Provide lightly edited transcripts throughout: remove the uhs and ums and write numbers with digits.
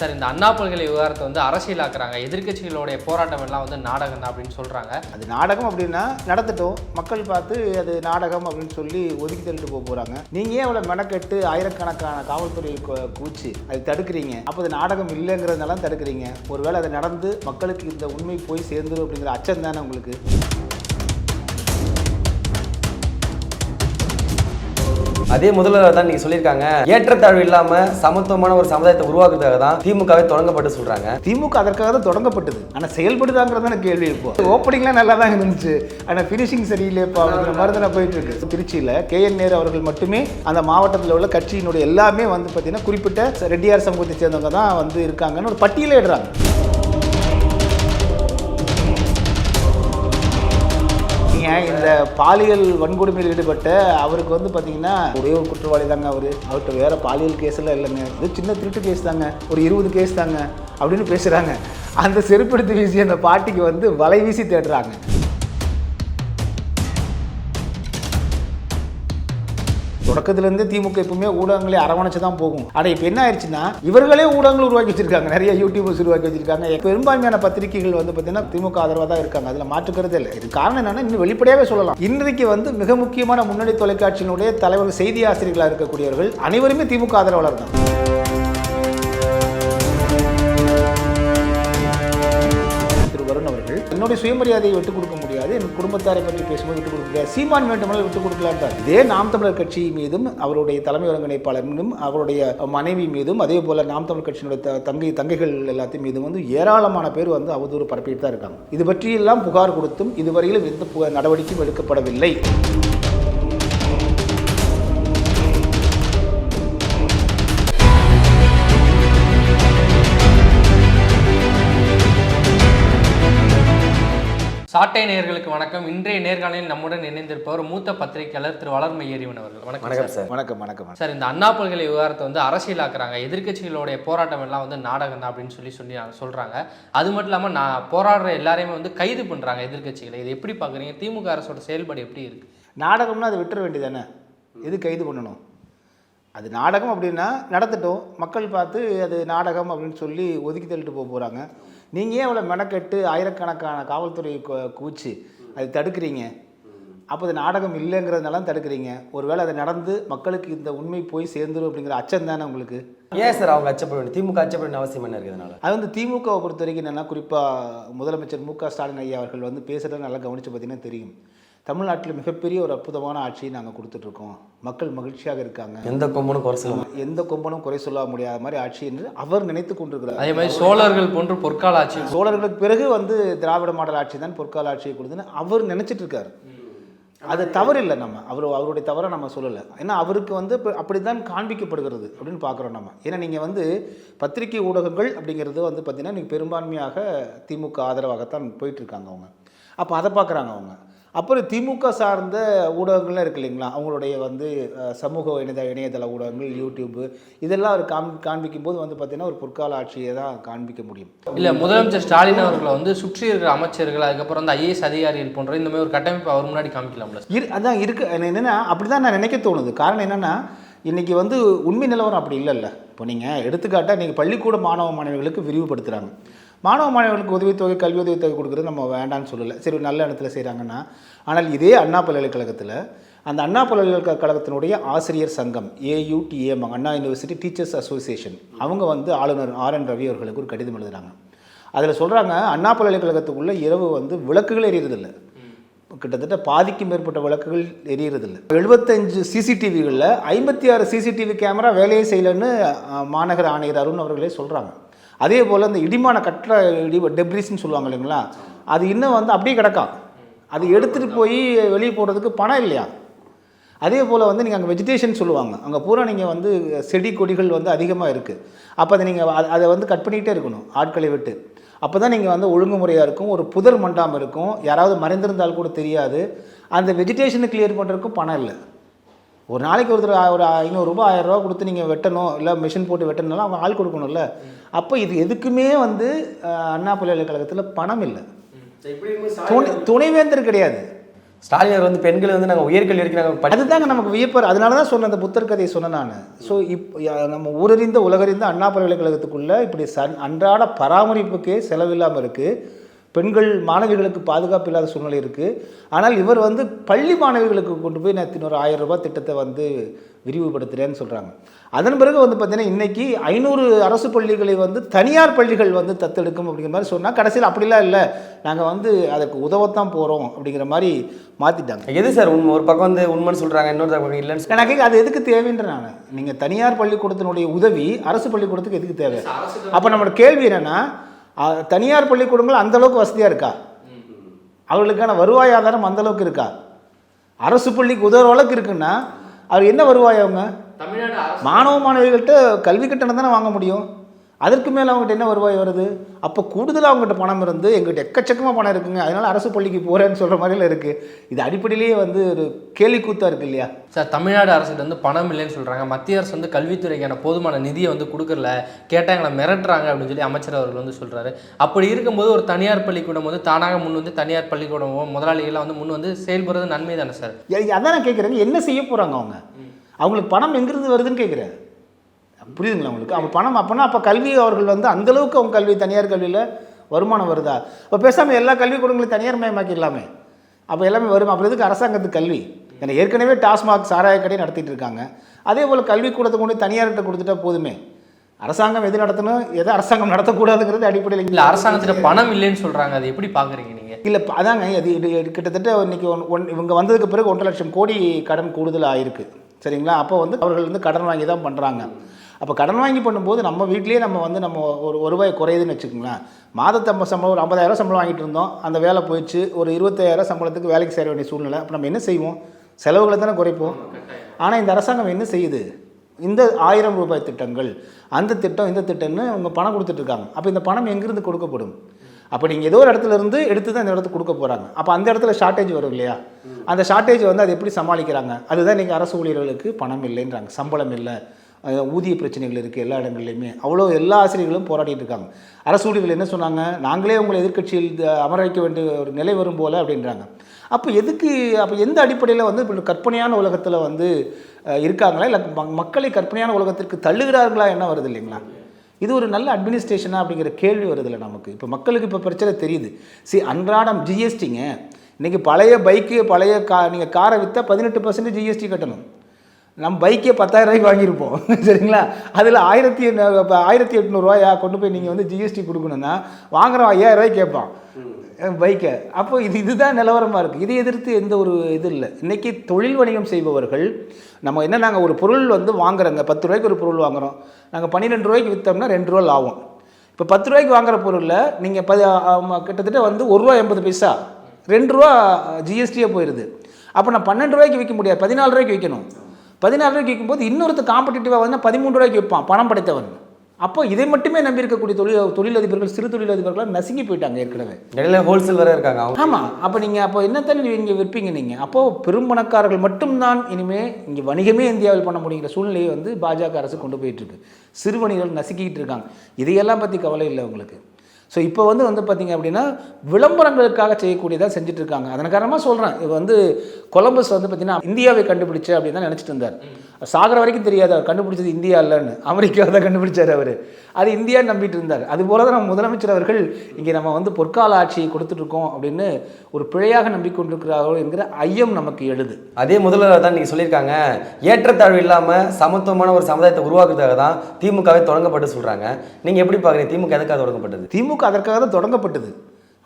Sir, இந்த அண்ணா பல்கலை விவகாரத்தை வந்து அரசியலாக்குறாங்க. எதிர்க்கட்சிகளுடைய போராட்டம் எல்லாம் வந்து நாடகம் தான் அப்படின்னு சொல்கிறாங்க. அது நாடகம் அப்படின்னா நடத்தட்டும், மக்கள் பார்த்து அது நாடகம் அப்படின்னு சொல்லி ஒதுக்கி தள்ளிட்டு போகிறாங்க. நீங்கள் ஏன் அவ்வளோ மெனக்கெட்டு ஆயிரக்கணக்கான காவல்துறை கூச்சி அதை தடுக்கிறீங்க? அப்போ அது நாடகம் இல்லைங்கிறதுனால தடுக்கிறீங்க. ஒருவேளை அது நடந்து மக்களுக்கு இந்த உண்மை போய் சேர்ந்துடும் அப்படிங்கிற அச்சம் தானே உங்களுக்கு? அதே முதல்ல தான் நீங்க சொல்லியிருக்காங்க, ஏற்றத்தாழ்வு இல்லாம சமத்துவமான ஒரு சமுதாயத்தை உருவாக்குறதுக்காக தான் திமுகவே தொடங்கப்பட்டு சொல்றாங்க. திமுக அதற்காக தான் தொடங்கப்பட்டது. ஆனால் செயல்படுதாங்கிறதான கேள்வி. இப்போ ஓப்பனிங்லாம் நல்லா தான் இருந்துச்சு, ஆனால் ஃபினிஷிங் சரியில்லையப்பா அப்படிங்கிற மாதிரி தான் போயிட்டு இருக்கு. திருச்சியில் KN நேரு அவர்கள் மட்டுமே அந்த மாவட்டத்தில் உள்ள கட்சியினுடைய எல்லாமே வந்து பார்த்தீங்கன்னா குறிப்பிட்ட ரெட்டியார் சமூகத்தை சேர்ந்தவங்க தான் வந்து இருக்காங்கன்னு ஒரு பட்டியலே இடுறாங்க. இந்த பாலியல் வன்கொடுமையில் ஈடுபட்ட அவருக்கு வந்து பார்த்தீங்கன்னா ஒரே ஒரு குற்றவாளி தாங்க அவர்கிட்ட வேற பாலியல் கேஸ்லாம் இல்லைங்க, இது சின்ன திருட்டு கேஸ் தாங்க, ஒரு 20 கேஸ் தாங்க அப்படின்னு பேசுகிறாங்க. அந்த செருப்படுத்தி வீசி அந்த பாட்டிக்கு வந்து வலை வீசி தேடுறாங்க. தொடக்கத்திலேருந்து திமுக எப்பவுமே ஊடகங்களே அரவணைச்சு தான் போகும். ஆனால் இப்போ என்ன ஆயிடுச்சுன்னா இவர்களே ஊடகங்கள் உருவாக்கி வச்சிருக்காங்க, நிறைய யூடியூபர்ஸ் உருவாக்கி வச்சிருக்காங்க. பெரும்பான்மையான பத்திரிகைகள் வந்து பார்த்தீங்கன்னா திமுக ஆதரவாக தான் இருக்காங்க, அதில் மாற்றுக்கிறதே இல்லை. இது காரணம் என்னன்னா இன்னும் வெளிப்படையாகவே சொல்லலாம், இன்றைக்கு வந்து மிக முக்கியமான முன்னணி தொலைக்காட்சியினுடைய தலைவர் செய்தி ஆசிரியர்களாக இருக்கக்கூடியவர்கள் அனைவருமே திமுக ஆதரவாளர் தான். என்னுடைய சுயமரியாதையை விட்டுக் கொடுக்க முடியாது, என் குடும்பத்தாரை பற்றி பேசும்போது விட்டுக் கொடுக்க முடியாது, சீமான் வேண்டுமானால் விட்டுக் கொடுக்கலாம். இதே நாம் தமிழர் கட்சி மீதும் அவருடைய தலைமை ஒருங்கிணைப்பாளர் மீதும் அவருடைய மனைவி மீதும் அதே போல நாம் தமிழர் கட்சியினுடைய தங்கைகள் எல்லாத்தையும் மீதும் வந்து ஏராளமான பேர் வந்து அவதூறு பரப்பிட்டு தான் இருக்காங்க. இது பற்றியெல்லாம் புகார் கொடுத்தும் இதுவரையிலும் எந்த நடவடிக்கையும் எடுக்கப்படவில்லை. சாட்டை நேயர்களுக்கு வணக்கம். இன்றைய நேர்காணலில் நம்முடன் இணைந்திருப்பவர் மூத்த பத்திரிகையாளர் திரு வளர்மை ஏறிவன் அவர்கள். வணக்கம் சார். வணக்கம் சார், இந்த அண்ணா பல்கலை விவகாரத்தை வந்து அரசியலாக்குறாங்க. எதிர்க்கட்சிகளுடைய போராட்டம் எல்லாம் வந்து நாடகம் தான் அப்படின்னு சொல்லி சொல்றாங்க. அது மட்டும் இல்லாமல் போராடுற எல்லாரையுமே வந்து கைது பண்றாங்க எதிர்க்கட்சிகளை. இது எப்படி பார்க்குறீங்க? திமுக அரசோட செயல்பாடு எப்படி இருக்கு? நாடகம்னா அதை விட்டுற வேண்டியதானே, எது கைது பண்ணணும்? அது நாடகம் அப்படின்னா நடத்தட்டும், மக்கள் பார்த்து அது நாடகம் அப்படின்னு சொல்லி ஒதுக்கி தள்ளிட்டு போகிறாங்க. நீங்கள் ஏன் அவ்வளோ மெனக்கெட்டு ஆயிரக்கணக்கான காவல்துறை கூச்சி அதை தடுக்கிறீங்க? அப்போ அது நாடகம் இல்லைங்கிறதுனால தடுக்கிறீங்க. ஒருவேளை அது நடந்து மக்களுக்கு இந்த உண்மை போய் சேர்ந்துடும் அப்படிங்கிற அச்சம் தானே உங்களுக்கு? ஏன் சார் அவங்க அச்சப்பட வேண்டும்? திமுக அச்சப்பட வேண்டிய அவசியம் என்ன இருக்கிறதுனால? அது வந்து திமுகவை பொறுத்த வரைக்கும் என்னென்னா, குறிப்பாக முதலமைச்சர் MK ஸ்டாலின் ஐயா அவர்கள் வந்து பேசுகிறத நல்லா கவனித்து பார்த்தீங்கன்னா தெரியும். தமிழ்நாட்டில் மிகப்பெரிய ஒரு அற்புதமான ஆட்சியை நாங்கள் கொடுத்துட்ருக்கோம், மக்கள் மகிழ்ச்சியாக இருக்காங்க, எந்த கொம்பனும் குறை சொல்ல முடியாத மாதிரி ஆட்சி என்று அவர் நினைத்து கொண்டிருக்கிறார். அதே மாதிரி சோழர்கள் போன்று பொற்கால ஆட்சி, சோழர்களுக்கு பிறகு வந்து திராவிட மாடல் ஆட்சி தான் பொற்கால ஆட்சியை கொடுத்துன்னு அவர் நினைச்சிட்டு இருக்காரு. அது தவறு இல்லை, நம்ம அவருடைய தவறை நம்ம சொல்லலை. ஏன்னா அவருக்கு வந்து அப்படி தான் காண்பிக்கப்படுகிறது அப்படின்னு பார்க்குறோம் நம்ம. ஏன்னா நீங்கள் வந்து பத்திரிகை ஊடகங்கள் அப்படிங்கிறது வந்து பார்த்திங்கன்னா இன்றைக்கி பெரும்பான்மையாக திமுக ஆதரவாகத்தான் போயிட்டுருக்காங்க அவங்க. அப்போ அதை பார்க்குறாங்க அவங்க. அப்புறம் திமுக சார்ந்த ஊடகங்கள்லாம் இருக்குது இல்லைங்களா, அவங்களுடைய வந்து சமூக இணையதள ஊடகங்கள், யூடியூப்பு, இதெல்லாம் அவர் காண்பிக்கும் போது வந்து பார்த்தீங்கன்னா ஒரு பொற்கால ஆட்சியை தான் காண்பிக்க முடியும். இல்லை, முதலமைச்சர் ஸ்டாலின் அவர்களை வந்து சுற்றி இருக்கிற அமைச்சர்கள், அதுக்கப்புறம் வந்து IAS அதிகாரிகள் போன்ற இந்த மாதிரி ஒரு கட்டமைப்பு அவர் முன்னாடி காமிக்கலாம்ல? அதான் இருக்குது. என்னென்னா அப்படி தான் நான் நினைக்க தோணுது. காரணம் என்னென்னா இன்றைக்கி வந்து உண்மை நிலவரம் அப்படி இல்லைல்ல. இப்போ நீங்கள் எடுத்துக்காட்டால் நீங்கள் பள்ளிக்கூட மாணவர்களுக்கு விரிவுபடுத்துகிறாங்க. மாணவர்களுக்கு உதவித்தொகை, கல்வி உதவித்தொகை கொடுக்குறது நம்ம வேண்டான்னு சொல்லலை, சரி நல்ல இடத்துல செய்கிறாங்கன்னா. ஆனால் இதே அண்ணா பல்கலைக்கழகத்தில் அந்த அண்ணா பல்கலைக்கழகத்தினுடைய ஆசிரியர் சங்கம் AUTM, அண்ணா யூனிவர்சிட்டி டீச்சர்ஸ் அசோசியேஷன், அவங்க வந்து ஆளுநர் RN ரவி அவர்களுக்கு ஒரு கடிதம் எழுதுகிறாங்க. அதில் சொல்கிறாங்க, அண்ணா பல்கலைக்கழகத்துக்குள்ளே இரவு வந்து விளக்குகள் எரியறதில்லை, கிட்டத்தட்ட பாதிக்கும் மேற்பட்ட விளக்குகள் எரியறதில்லை. 75 CCTVகளில் 56 CCTV கேமரா வேலையை செய்யலைன்னு மாநகர ஆணையர் அருண் அவர்களே சொல்கிறாங்க. அதே போல் இந்த இடிமான டெப்ரிஸ்ன்னு சொல்லுவாங்க இல்லைங்களா, அது இன்னும் வந்து அப்படியே கிடக்கும். அது எடுத்துகிட்டு போய் வெளியே போடுறதுக்கு பணம் இல்லையா. அதே போல் வந்து நீங்கள் அங்கே வெஜிடேஷன் சொல்லுவாங்க, அங்கே பூரா நீங்கள் வந்து செடி கொடிகள் வந்து அதிகமாக இருக்குது. அப்போ அதை நீங்கள் அதை வந்து கட் பண்ணிகிட்டே இருக்கணும் ஆட்களை விட்டு. அப்போ தான் நீங்கள் வந்து ஒழுங்குமுறையாக இருக்கும், ஒரு புதர் மண்டாமல் இருக்கும், யாராவது மறைந்திருந்தால் கூட தெரியாது. அந்த வெஜிடேஷனை கிளியர் பண்ணுறதுக்கும் பணம் இல்லை. ஒரு நாளைக்கு ஒருத்தர் ஒரு 500 ரூபா 1000 ரூபா கொடுத்து நீங்கள் வெட்டணும், இல்லை மிஷின் போட்டு வெட்டணும்னாலும் அவங்க ஆள் கொடுக்கணும்ல. அப்போ இது எதுக்குமே வந்து அண்ணா பல்கலைக்கழகத்தில் பணம் இல்லை, துணைவேந்தர் கிடையாது. ஸ்டாலின் அவர் வந்து பெண்களை வந்து நாங்கள் உயர்கல்வி வரைக்கும் நாங்கள் அதுதாங்க நமக்கு வியப்பார். அதனால தான் சொன்ன அந்த புத்தர் கதையை சொன்னேன் நான். ஸோ நம்ம ஊரறிந்த உலகறிந்த அண்ணா பல்கலைக்கழகத்துக்குள்ளே இப்படி அன்றாட பராமரிப்புக்கே செலவில்லாமல் இருக்குது. பெண்கள் மாணவிகளுக்கு பாதுகாப்பு இல்லாத சூழ்நிலை இருக்குது. ஆனால் இவர் வந்து பள்ளி மாணவிகளுக்கு கொண்டு போய் நான் இன்னொரு 1000 ரூபாய் திட்டத்தை வந்து விரிவுபடுத்துகிறேன்னு சொல்கிறாங்க. அதன் பிறகு வந்து பார்த்திங்கன்னா இன்றைக்கி 500 அரசு பள்ளிகளை வந்து தனியார் பள்ளிகள் வந்து தத்தெடுக்கும் அப்படிங்கிற மாதிரி சொன்னால் கடைசியில் அப்படிலாம் இல்லை, நாங்கள் வந்து அதற்கு உதவத்தான் போகிறோம் அப்படிங்கிற மாதிரி மாற்றிட்டாங்க. எது சார் உண்மை? ஒரு பக்கம் வந்து உண்மைன்னு சொல்கிறாங்க, இன்னொரு பக்கம் இல்லைன்னு எனக்கு அது எதுக்கு தேவைன்ற நான். நீங்கள் தனியார் பள்ளிக்கூடத்தினுடைய உதவி அரசு பள்ளிக்கூடத்துக்கு எதுக்கு தேவை? அப்போ நம்மளோட கேள்வி என்னென்னா, தனியார் பள்ளிக்கூடங்கள் அந்தளவுக்கு வசதியாக இருக்கா? அவர்களுக்கான வருவாய் ஆதாரம் அந்தளவுக்கு இருக்கா? அரசு பள்ளிக்கு உதவுற அளவுக்கு இருக்குன்னா அவர் என்ன வருவாய்? அவங்க மாணவ மாணவிகள்கிட்ட கல்வி கட்டணம் தானே வாங்க முடியும். அதற்கு மேலே அவங்ககிட்ட என்ன வருவாய் வருது? அப்போ கூடுதலாக அவங்ககிட்ட பணம் இருந்து எங்கள்கிட்ட எக்கச்சக்கமாக பணம் இருக்குங்க, அதனால் அரசு பள்ளிக்கு போகிறேன்னு சொல்கிற மாதிரிலாம் இருக்குது. இது அடிப்படையிலேயே வந்து ஒரு கேலி கூத்தாக இருக்குது இல்லையா சார்? தமிழ்நாடு அரசுகிட்ட வந்து பணம் இல்லைன்னு சொல்கிறாங்க. மத்திய அரசு வந்து கல்வித்துறைக்கான போதுமான நிதியை வந்து கொடுக்கல, கேட்டால் எங்களை மிரட்டுறாங்க அப்படின்னு சொல்லி அமைச்சர் அவர்கள் வந்து சொல்கிறாரு. அப்படி இருக்கும்போது ஒரு தனியார் பள்ளிக்கூடம் வந்து தானாக முன் வந்து தனியார் பள்ளிக்கூடம் முதலாளிகள்லாம் வந்து முன் வந்து செயல்படுறது நன்மை தானே சார்? அதான் நான் கேட்குறேன், என்ன செய்ய போகிறாங்க அவங்க? அவங்களுக்கு பணம் எங்கிருந்து வருதுன்னு கேட்குறேன். புரியுதுங்களா உங்களுக்கு? அவங்க பணம் அப்போனா அப்போ கல்வி அவர்கள் வந்து அந்தளவுக்கு அவங்க கல்வி தனியார் கல்வியில் வருமானம் வருதா? இப்போ பேசாமல் எல்லா கல்விக்கூடங்களையும் தனியார் மயமாக்கிடலாமே, அப்போ எல்லாமே வரும். அப்புறம் எதுக்கு அரசாங்கத்துக்கு கல்வி? ஏன்னா ஏற்கனவே டாஸ்மாக் சாராய கடை நடத்திட்டு இருக்காங்க. அதே போல் கல்விக்கூடத்தை கொண்டு தனியார்கிட்ட கொடுத்துட்டா போதுமே. அரசாங்கம் எது நடத்தணும், எதை அரசாங்கம் நடத்தக்கூடாதுங்கிறது அடிப்படையில் இல்லை. அரசாங்கத்தில் பணம் இல்லைன்னு சொல்கிறாங்க, அதை எப்படி பார்க்குறீங்க நீங்கள்? இல்லை அதாங்க, அது கிட்டத்தட்ட இன்றைக்கி இவங்க வந்ததுக்கு பிறகு 1.5 லட்சம் கோடி கடன் கூடுதல் ஆகிருக்கு. சரிங்களா? அப்போ வந்து அவர்கள் வந்து கடன் வாங்கி தான் பண்ணுறாங்க. அப்போ கடன் வாங்கி பண்ணும்போது நம்ம வீட்லேயே நம்ம ஒரு ரூபாய் குறையுதுன்னு வச்சுக்கோங்களேன். மாதத்து சம்பளம் ஒரு 50,000 சம்பளம் வாங்கிட்டு இருந்தோம், அந்த வேலை போயிடுச்சு, ஒரு 25,000 சம்பளத்துக்கு வேலைக்கு சேர வேண்டிய சூழ்நிலை. அப்போ நம்ம என்ன செய்வோம்? செலவுகளை தானே குறைப்போம். ஆனால் இந்த அரசாங்கம் என்ன செய்யுது? இந்த 1000 ரூபாய் திட்டங்கள், அந்த திட்டம், இந்த திட்டம்னு அவங்க பணம் கொடுத்துட்ருக்காங்க. அப்போ இந்த பணம் எங்கேருந்து கொடுக்கப்படும்? அப்போ நீங்கள் ஏதோ ஒரு இடத்துல இருந்து எடுத்து தான் இந்த இடத்துக்கு கொடுக்க போகிறாங்க. அப்போ அந்த இடத்துல ஷார்ட்டேஜ் வரும் இல்லையா? அந்த ஷார்ட்டேஜ் வந்து அது எப்படி சமாளிக்கிறாங்க? அதுதான் நீங்கள் அரசு ஊழியர்களுக்கு பணம் இல்லைன்றாங்க, சம்பளம் இல்லை, ஊதிய பிரச்சனைகள் இருக்குது எல்லா இடங்கள்லையுமே. அவ்வளோ எல்லா ஆசிரியர்களும் போராடிட்டு இருக்காங்க. அரசு ஊழியர்கள் என்ன சொன்னாங்க? நாங்களே உங்களை எதிர்க்கட்சியில் அமர வைக்க வேண்டிய ஒரு நிலை வரும் போல் அப்படின்றாங்க. அப்போ எதுக்கு? அப்போ எந்த அடிப்படையில் வந்து இப்படி கற்பனையான உலகத்தில் வந்து இருக்காங்களா, இல்லை மக்களை கற்பனையான உலகத்திற்கு தள்ளுகிறார்களா, என்ன வருது இல்லைங்களா? இது ஒரு நல்ல அட்மினிஸ்ட்ரேஷனா அப்படிங்கிற கேள்வி வருதில்லை நமக்கு. இப்போ மக்களுக்கு இப்போ பிரச்சனை தெரியுது. அன்றாடம் ஜிஎஸ்டிங்க. இன்றைக்கி பழைய பைக்கு, பழைய நீங்கள் காரை விற்றா 18% ஜிஎஸ்டி கட்டணும். நம்ம பைக்கே 10,000 ரூபாய்க்கு வாங்கியிருப்போம், சரிங்களா? அதில் 1,800 ரூபாயா கொண்டு போய் நீங்கள் வந்து ஜிஎஸ்டி கொடுக்கணுன்னா வாங்குகிறோம் 5,000 ரூபாய்க்கு கேட்பான் பைக்கை. அப்போ இதுதான் நிலவரமாக இருக்குது. இதை எதிர்த்து எந்த ஒரு இது இல்லை. இன்றைக்கி தொழில் வணிகம் செய்பவர்கள் நம்ம என்ன, நாங்கள் ஒரு பொருள் வந்து வாங்குறோங்க, 10 ரூபாய்க்கு ஒரு பொருள் வாங்குகிறோம், நாங்கள் 12 ரூபாய்க்கு விற்றோம்னா 2 ரூபா லாபம். இப்போ 10 ரூபாய்க்கு வாங்குகிற பொருளில் நீங்கள் கிட்டத்தட்ட வந்து 1 ரூபா 80 பைசா, 2 ரூபா ஜிஎஸ்டியே போயிடுது. அப்போ நான் 12 ரூபாய்க்கு விற்க முடியாது, 14 ரூபாய்க்கு விற்கணும். 14 ரூபாய்க்கு விற்கும்போது இன்னொருத்த காம்படிட்டிவாக வந்து 13 ரூபாய்க்கு விற்பான் பணம் படைத்தவன். அப்போ இதை மட்டுமே நம்பி இருக்கக்கூடிய தொழிலதிபர்கள், சிறு தொழிலதிபர்கள் நசுங்கி போயிட்டாங்க ஏற்கனவே. இடையில ஹோல்சேல் வேறு இருக்காங்க. ஆமாம். அப்போ நீங்கள் அப்போ என்னத்தானே இங்கே விற்பீங்க நீங்கள்? அப்போது பெரும் பணக்காரர்கள் மட்டும்தான் இனிமேல் இங்கே வணிகமே இந்தியாவில் பண்ண முடியுங்கிற சூழ்நிலையை வந்து பாஜக அரசு கொண்டு போயிட்டுருக்கு. சிறு வணிகர்கள் நசுக்கிட்டு இருக்காங்க. இதையெல்லாம் பற்றி கவலை இல்லை உங்களுக்கு. ஸோ இப்போ வந்து பார்த்திங்க அப்படின்னா விளம்பரங்களுக்காக செய்யக்கூடியதாக செஞ்சுட்ருக்காங்க. அதன் காரணமாக சொல்கிறேன், இது வந்து கொலம்பஸ் வந்து பார்த்திங்கன்னா இந்தியாவை கண்டுபிடிச்சு அப்படின்னு தான் நினச்சிட்டு இருந்தார். சாகர வரைக்கும் தெரியாது அவர் கண்டுபிடிச்சது இந்தியா இல்லைன்னு, அமெரிக்காவை தான் கண்டுபிடிச்சார் அவர். அது இந்தியான்னு நம்பிட்டு இருந்தார். அதுபோல தான் நம்ம முதலமைச்சர் அவர்கள் இங்கே நம்ம வந்து பொற்கால ஆட்சியை கொடுத்துட்ருக்கோம் அப்படின்னு ஒரு பிழையாக நம்பிக்கொண்டிருக்கிறார்கள் என்கிற ஐயம் நமக்கு எழுது. அதே முதல்ல தான் நீங்கள் சொல்லியிருக்காங்க, ஏற்றத்தாழ்வு இல்லாமல் சமத்துவமான ஒரு சமுதாயத்தை உருவாக்குறதுக்காக தான் திமுகவே தொடங்கப்பட்டு சொல்கிறாங்க. நீங்கள் எப்படி பார்க்குறீங்க? திமுக எதுக்காக தொடங்கப்பட்டது? திமுக அதற்காக தான் தொடங்கப்பட்டது.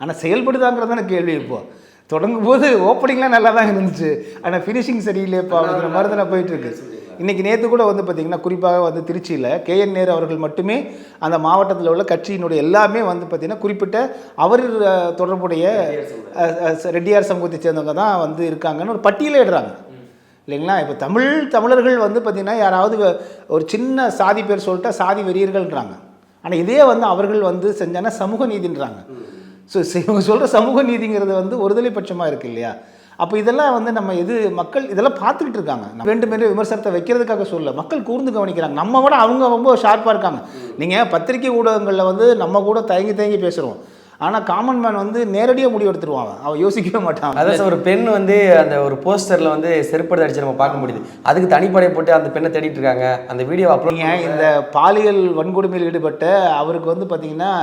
ஆனால் செயல்படுதாங்கிறதான கேள்வி. இப்போது தொடங்கும் போது ஓப்பனிங்லாம் நல்லா தான் இருந்துச்சு, ஆனால் ஃபினிஷிங் சரியில்லையப்பா அப்படிங்கிற மாதிரி தான் போயிட்டுருக்கு. இன்றைக்கி நேற்று கூட வந்து பார்த்திங்கன்னா குறிப்பாக வந்து திருச்சியில் KN நேரு அவர்கள் மட்டுமே அந்த மாவட்டத்தில் உள்ள கட்சியினுடைய எல்லாமே வந்து பார்த்திங்கன்னா குறிப்பிட்ட அவர் தொடர்புடைய ரெட்டியார் சமூகத்தை சேர்ந்தவங்க தான் வந்து இருக்காங்கன்னு ஒரு பட்டியலே இடுறாங்க இல்லைங்களா? இப்போ தமிழர்கள் வந்து பார்த்திங்கன்னா யாராவது ஒரு சின்ன சாதி பேர் சொல்லிட்டா சாதி வெறியர்கள்ன்றாங்க. ஆனால் இதே வந்து அவர்கள் வந்து செஞ்சாங்கன்னா சமூக நீதின்றாங்க. ஸோ இவங்க சொல்கிற சமூக நீதிங்கிறது வந்து ஒருதலை பட்சமாக இருக்குது இல்லையா? அப்போ இதெல்லாம் வந்து நம்ம மக்கள் இதெல்லாம் பார்த்துக்கிட்டு இருக்காங்க. வேண்டுமே விமர்சனத்தை வைக்கிறதுக்காக சொல்ல, மக்கள் கூர்ந்து கவனிக்கிறாங்க. நம்ம விட அவங்க ரொம்ப ஷார்ப்பாக இருக்காங்க. நீங்கள் பத்திரிகை ஊடகங்களில் வந்து நம்ம கூட தயங்கி பேசுகிறோம், ஆனால் காமன் மேன் வந்து நேரடியாக முடிவு எடுத்துருவான், அவன் யோசிக்கவே மாட்டான். அதான் சார், ஒரு பெண் வந்து அந்த ஒரு போஸ்டரில் வந்து செருப்படி அடிச்சு நம்ம பார்க்க முடியுது. அதுக்கு தனிப்படை போட்டு அந்த பெண்ணை தேடிட்டு இருக்காங்க. அந்த வீடியோ அப்லோட் இந்த பாலியல் வன்கொடுமையில் ஈடுபட்ட அவருக்கு வந்து பார்த்தீங்கன்னா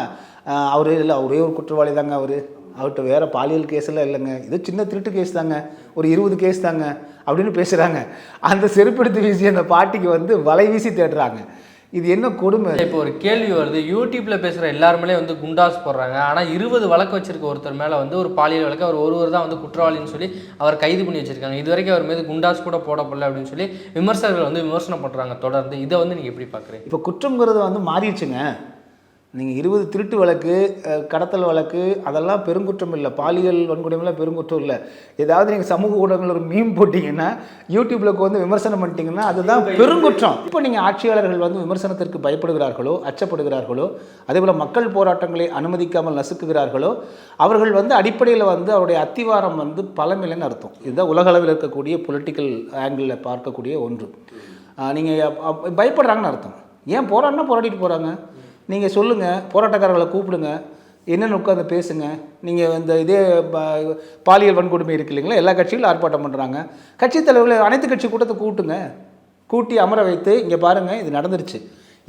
அவர் இல்லை, ஒரே ஒரு குற்றவாளி தாங்க அவர்கிட்ட வேறு பாலியல் கேஸெல்லாம் இல்லைங்க, இது சின்ன திருட்டு கேஸ் தாங்க, ஒரு 20 கேஸ் தாங்க அப்படின்னு பேசுகிறாங்க. அந்த செருப்படுத்தி வீசி அந்த பாட்டிக்கு வந்து வலை வீசி தேடுறாங்க. இது என்ன கொடுமை. இப்போ ஒரு கேள்வி வருது, யூடியூப்ல பேசுகிற எல்லாருமே வந்து குண்டாஸ் போடுறாங்க, ஆனால் 20 வழக்கு வச்சிருக்க ஒருத்தர் மேலே வந்து ஒரு பாலியல் வழக்கு அவர் ஒருவர் தான் வந்து குற்றவாளின்னு சொல்லி அவர் கைது பண்ணி வச்சிருக்காங்க. இது வரைக்கும் அவர் மீது குண்டாஸ் கூட போடப்படல அப்படின்னு சொல்லி விமர்சகர்கள் வந்து விமர்சனம் பண்ணுறாங்க தொடர்ந்து. இதை வந்து நீங்கள் எப்படி பார்க்குறீங்க? இப்போ குற்றங்கிறது வந்து மாறிடுச்சுங்க. நீங்கள் 20 திருட்டு வழக்கு, கடத்தல் வழக்கு, அதெல்லாம் பெருங்குற்றம் இல்லை. பாலியல் வன்கொடுமைலாம் பெருங்குற்றம் இல்லை. ஏதாவது நீங்கள் சமூக ஊடகங்கள் ஒரு மீம் போட்டிங்கன்னா, யூடியூப்பில் வந்து விமர்சனம் பண்ணிட்டீங்கன்னா அதுதான் பெருங்குற்றம். இப்போ நீங்கள் ஆட்சியாளர்கள் வந்து விமர்சனத்திற்கு பயப்படுகிறார்களோ, அச்சப்படுகிறார்களோ, அதே போல் மக்கள் போராட்டங்களை அனுமதிக்காமல் நசுக்குகிறார்களோ, அவர்கள் வந்து அடிப்படையில் வந்து அவருடைய அத்திவாரம் வந்து பலமில்லைன்னு அர்த்தம். இதுதான் உலகளவில் இருக்கக்கூடிய பொலிட்டிக்கல் ஆங்கிளில் பார்க்கக்கூடிய ஒன்று. நீங்கள் பயப்படுறாங்கன்னு அர்த்தம். ஏன் போராடினா போராடிட்டு போகிறாங்க. நீங்கள் சொல்லுங்கள், போராட்டக்காரர்களை கூப்பிடுங்க, என்னென்னு உட்காந்து பேசுங்க. நீங்கள் இந்த இதே பாலியல் வன்கொடுமை இருக்கு இல்லைங்களா, எல்லா கட்சிகளும் ஆர்ப்பாட்டம் பண்ணுறாங்க. கட்சித் தலைவர்கள் அனைத்து கட்சி கூட்டத்தை கூட்டி அமர வைத்து, இங்கே பாருங்கள் இது நடந்துருச்சு,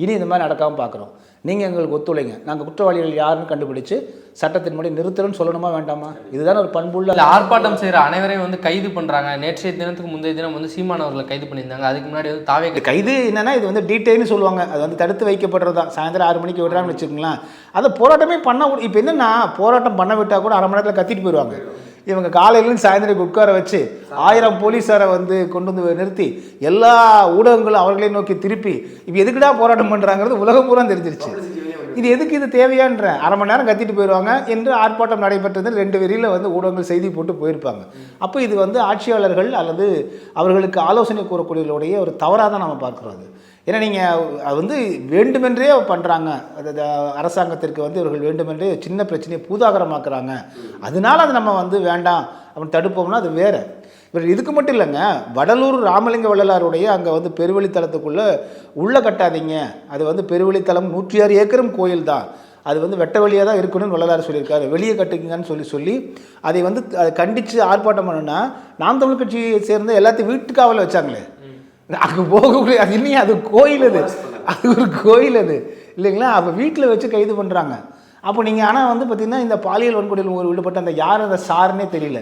இனி இந்த மாதிரி நடக்காமல் பார்க்குறோம், நீங்கள் எங்களுக்கு ஒத்துழைங்க, நாங்கள் குற்றவாளிகள் யாருன்னு கண்டுபிடிச்சு சட்டத்தின் முடி நிறுத்தணும்னு சொல்லணுமா வேண்டாமா? இதுதான் ஒரு பண்புள்ள. ஆர்ப்பாட்டம் செய்கிற அனைவரையும் வந்து கைது பண்ணுறாங்க. நேற்றைய தினத்துக்கு முந்தைய தினம் வந்து சீமான் அவர்களை கைது பண்ணியிருந்தாங்க. அதுக்கு முன்னாடி வந்து தாவே கைது என்னன்னா, இது வந்து டீட்டெயில்னு சொல்லுவாங்க, அது வந்து தடுத்து வைக்கப்படுறது தான். சாயந்தரம் 6 மணிக்கு விடுறாங்கன்னு வச்சுக்கோங்களேன். அதை போராட்டமே பண்ண, இப்போ என்னென்னா போராட்டம் பண்ண விட்டால் கூட அரை மணி நேரத்தில் கத்திட்டு போயிடுவாங்க. இவங்க காலையிலேருந்து சாயந்தரம் உட்கார வச்சு 1000 போலீஸாரை வந்து கொண்டு வந்து நிறுத்தி எல்லா ஊடகங்களும் அவர்களே நோக்கி திருப்பி, இப்போ எதுக்குடா போராட்டம் பண்ணுறாங்கிறது உலகம் பூரா தெரிஞ்சிருச்சு. இது எதுக்கு, இது தேவையான்ற, அரை மணி நேரம் கத்திட்டு போயிடுவாங்க என்று ஆர்ப்பாட்டம் நடைபெற்றது 2 வரியில் வந்து ஊடகங்கள் செய்தி போட்டு போயிருப்பாங்க. அப்போ இது வந்து ஆட்சியாளர்கள் அல்லது அவர்களுக்கு ஆலோசனை கூறக்கூடியவர்களுடைய ஒரு தவறாக தான் நம்ம பார்க்குறோம். அது ஏன்னா நீங்கள் வந்து வேண்டுமென்றே பண்ணுறாங்க. அது அரசாங்கத்திற்கு வந்து இவர்கள் வேண்டுமென்றே சின்ன பிரச்சனையை பூதாகரமாக்குறாங்க, அதனால அது நம்ம வந்து வேண்டாம் அப்படின்னு தடுப்போம்னா அது வேறு. இவர் இதுக்கு மட்டும் இல்லைங்க, வடலூர் ராமலிங்க வள்ளலாருடைய அங்கே வந்து பெருவழித்தலத்துக்குள்ளே உள்ளே கட்டாதீங்க, அது வந்து பெருவழித்தலம் 106 ஏக்கரும் கோயில் தான், அது வந்து வெட்ட வழியாக தான் இருக்கணும்னு வள்ளலார் சொல்லியிருக்காரு, வெளியே கட்டுக்குங்கன்னு சொல்லி அதை வந்து அதை கண்டித்து ஆர்ப்பாட்டம் பண்ணுன்னா, நாம் தமிழ் கட்சியை சேர்ந்த எல்லாத்தையும் வீட்டுக்காவல வச்சாங்களே, அங்கே போகக்கூடிய, அது இல்லையா, அது கோயில், அது ஒரு கோயில் அது இல்லைங்களா, அப்போ வீட்டில் வச்சு கைது பண்ணுறாங்க. அப்போ நீங்கள் ஆனால் வந்து பார்த்திங்கன்னா இந்த பாலியல் வன்கொடுமையில் ஒரு ஈடுபட்ட அந்த யார் அந்த சாருன்னே தெரியல,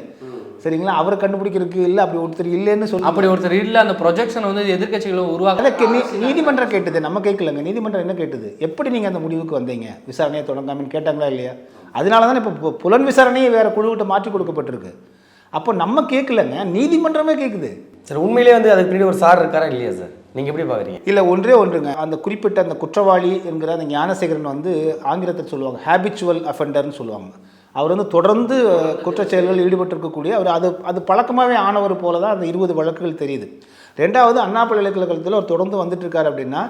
சரிங்களா, அவரை கண்டுபிடிக்கிறதுக்கு இல்லை, அப்படி ஒருத்தர் இல்லைன்னு சொல்லி, அப்படி ஒருத்தர் இல்லை, அந்த ப்ரொஜெக்ஷன் வந்து எதிர்க்கட்சிகளும் உருவாக்க நீதிமன்றம் கேட்டது, நம்ம கேட்கலங்க. நீதிமன்றம் என்ன கேட்டது, எப்படி நீங்கள் அந்த முடிவுக்கு வந்தீங்க, விசாரணையை தொடங்காமல் கேட்டாங்களா இல்லையா? அதனால தான் இப்போ புலன் விசாரணையை வேறு குழுவிட்ட மாற்றி கொடுக்கப்பட்டிருக்கு. அப்போ நம்ம கேட்கலங்க, நீதிமன்றமே கேட்குது. சார், உண்மையிலே வந்து அதுக்கு பின்னாடி ஒரு சார் இருக்காரா இல்லையா சார், நீங்கள் எப்படி பார்க்குறீங்க? இல்லை, ஒன்றுங்க, அந்த குறிப்பிட்ட அந்த குற்றவாளி என்கிற அந்த ஞானசேகரன் வந்து ஆங்கிலத்தில் சொல்லுவாங்க ஹேபிச்சுவல் அஃபெண்டர்னு சொல்லுவாங்க. அவர் வந்து தொடர்ந்து குற்றச்செயல்கள் ஈடுபட்டிருக்கக்கூடிய அவர், அது பழக்கமாகவே ஆனவர் போல தான் அந்த 20 வழக்குகள் தெரியுது. 2வது, அண்ணா பல்கலைக்கழகத்தில் அவர் தொடர்ந்து வந்துட்டு இருக்காரு அப்படின்னா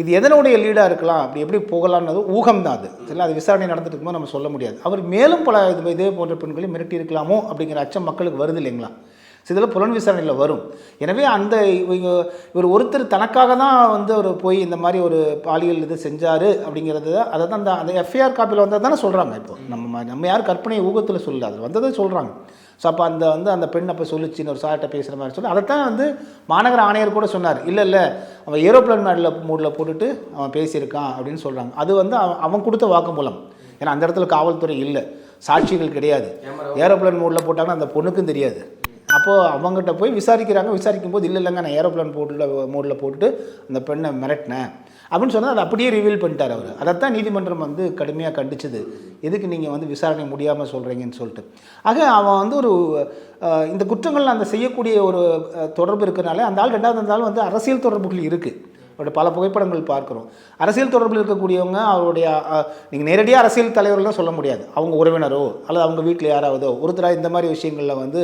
இது எதனுடைய லீடாக இருக்கலாம், அப்படி எப்படி போகலாம்னது ஊகம் தான் அது, சரிங்களா, அது விசாரணை நடந்துட்டு இருக்கும்போது நம்ம சொல்ல முடியாது. அவர் மேலும் பல இதே போன்ற பெண்களையும் மிரட்டி இருக்கலாமோ அப்படிங்கிற அச்சம் மக்களுக்கு வருது இல்லைங்களா. இதில் புலன் விசாரணையில் வரும். எனவே அந்த இவர் ஒருத்தர் தனக்காக தான் வந்து அவர் போய் இந்த மாதிரி ஒரு பாலியல் இது செஞ்சார் அப்படிங்கிறது, அதை தான் அந்த எஃப்ஐஆர் காப்பியில் வந்தது தானே சொல்கிறாங்க. இப்போ நம்ம யார் கற்பனை ஊகத்தில் சொல்லல, அது வந்ததை சொல்கிறாங்க. ஸோ அப்போ அந்த பெண் அப்போ சொல்லிச்சின்னு ஒரு சார்ட்ட பேசுகிற மாதிரி சொல்லி அதைத்தான் வந்து மாநகர ஆணையர் கூட சொன்னார். இல்லை அவன் ஏரோப்ளேன் மூடில் போட்டுட்டு அவன் பேசியிருக்கான் அப்படின்னு சொல்கிறாங்க. அது வந்து அவன் கொடுத்த வாக்குமூலம். ஏன்னா அந்த இடத்துல காவல்துறை இல்லை, சாட்சிகள் கிடையாது. ஏரோப்ளேன் மூடில் போட்டாங்கன்னா அந்த பொண்ணுக்கும் தெரியாது. அப்போது அவங்ககிட்ட போய் விசாரிக்கும் போது இல்லைங்க, நான் ஏரோப்ளேன் மோடில் போட்டுட்டு அந்த பெண்ணை மிரட்டினேன் அப்படின்னு சொன்னால் அதை அப்படியே ரிவீல் பண்ணிட்டார் அவர். அதைத்தான் நீதிமன்றம் வந்து கடுமையாக கண்டிச்சது, எதுக்கு நீங்கள் வந்து விசாரணை முடியாமல் சொல்கிறீங்கன்னு சொல்லிட்டு. ஆக அவன் வந்து ஒரு இந்த குற்றங்கள் அந்த செய்யக்கூடிய ஒரு தொடர்பு இருக்கிறனால அந்த ஆள், 2வது அந்த ஆள் வந்து அரசியல் தொடர்புகள் இருக்குது. அவருடைய பல புகைப்படங்கள் பார்க்குறோம். அரசியல் தொடர்பில் இருக்கக்கூடியவங்க அவருடைய நீங்கள் நேரடியாக அரசியல் தலைவர்கள் தான் சொல்ல முடியாது, அவங்க உறவினரோ அல்லது அவங்க வீட்டில் யாராவதோ ஒருத்தராக இந்த மாதிரி விஷயங்களில் வந்து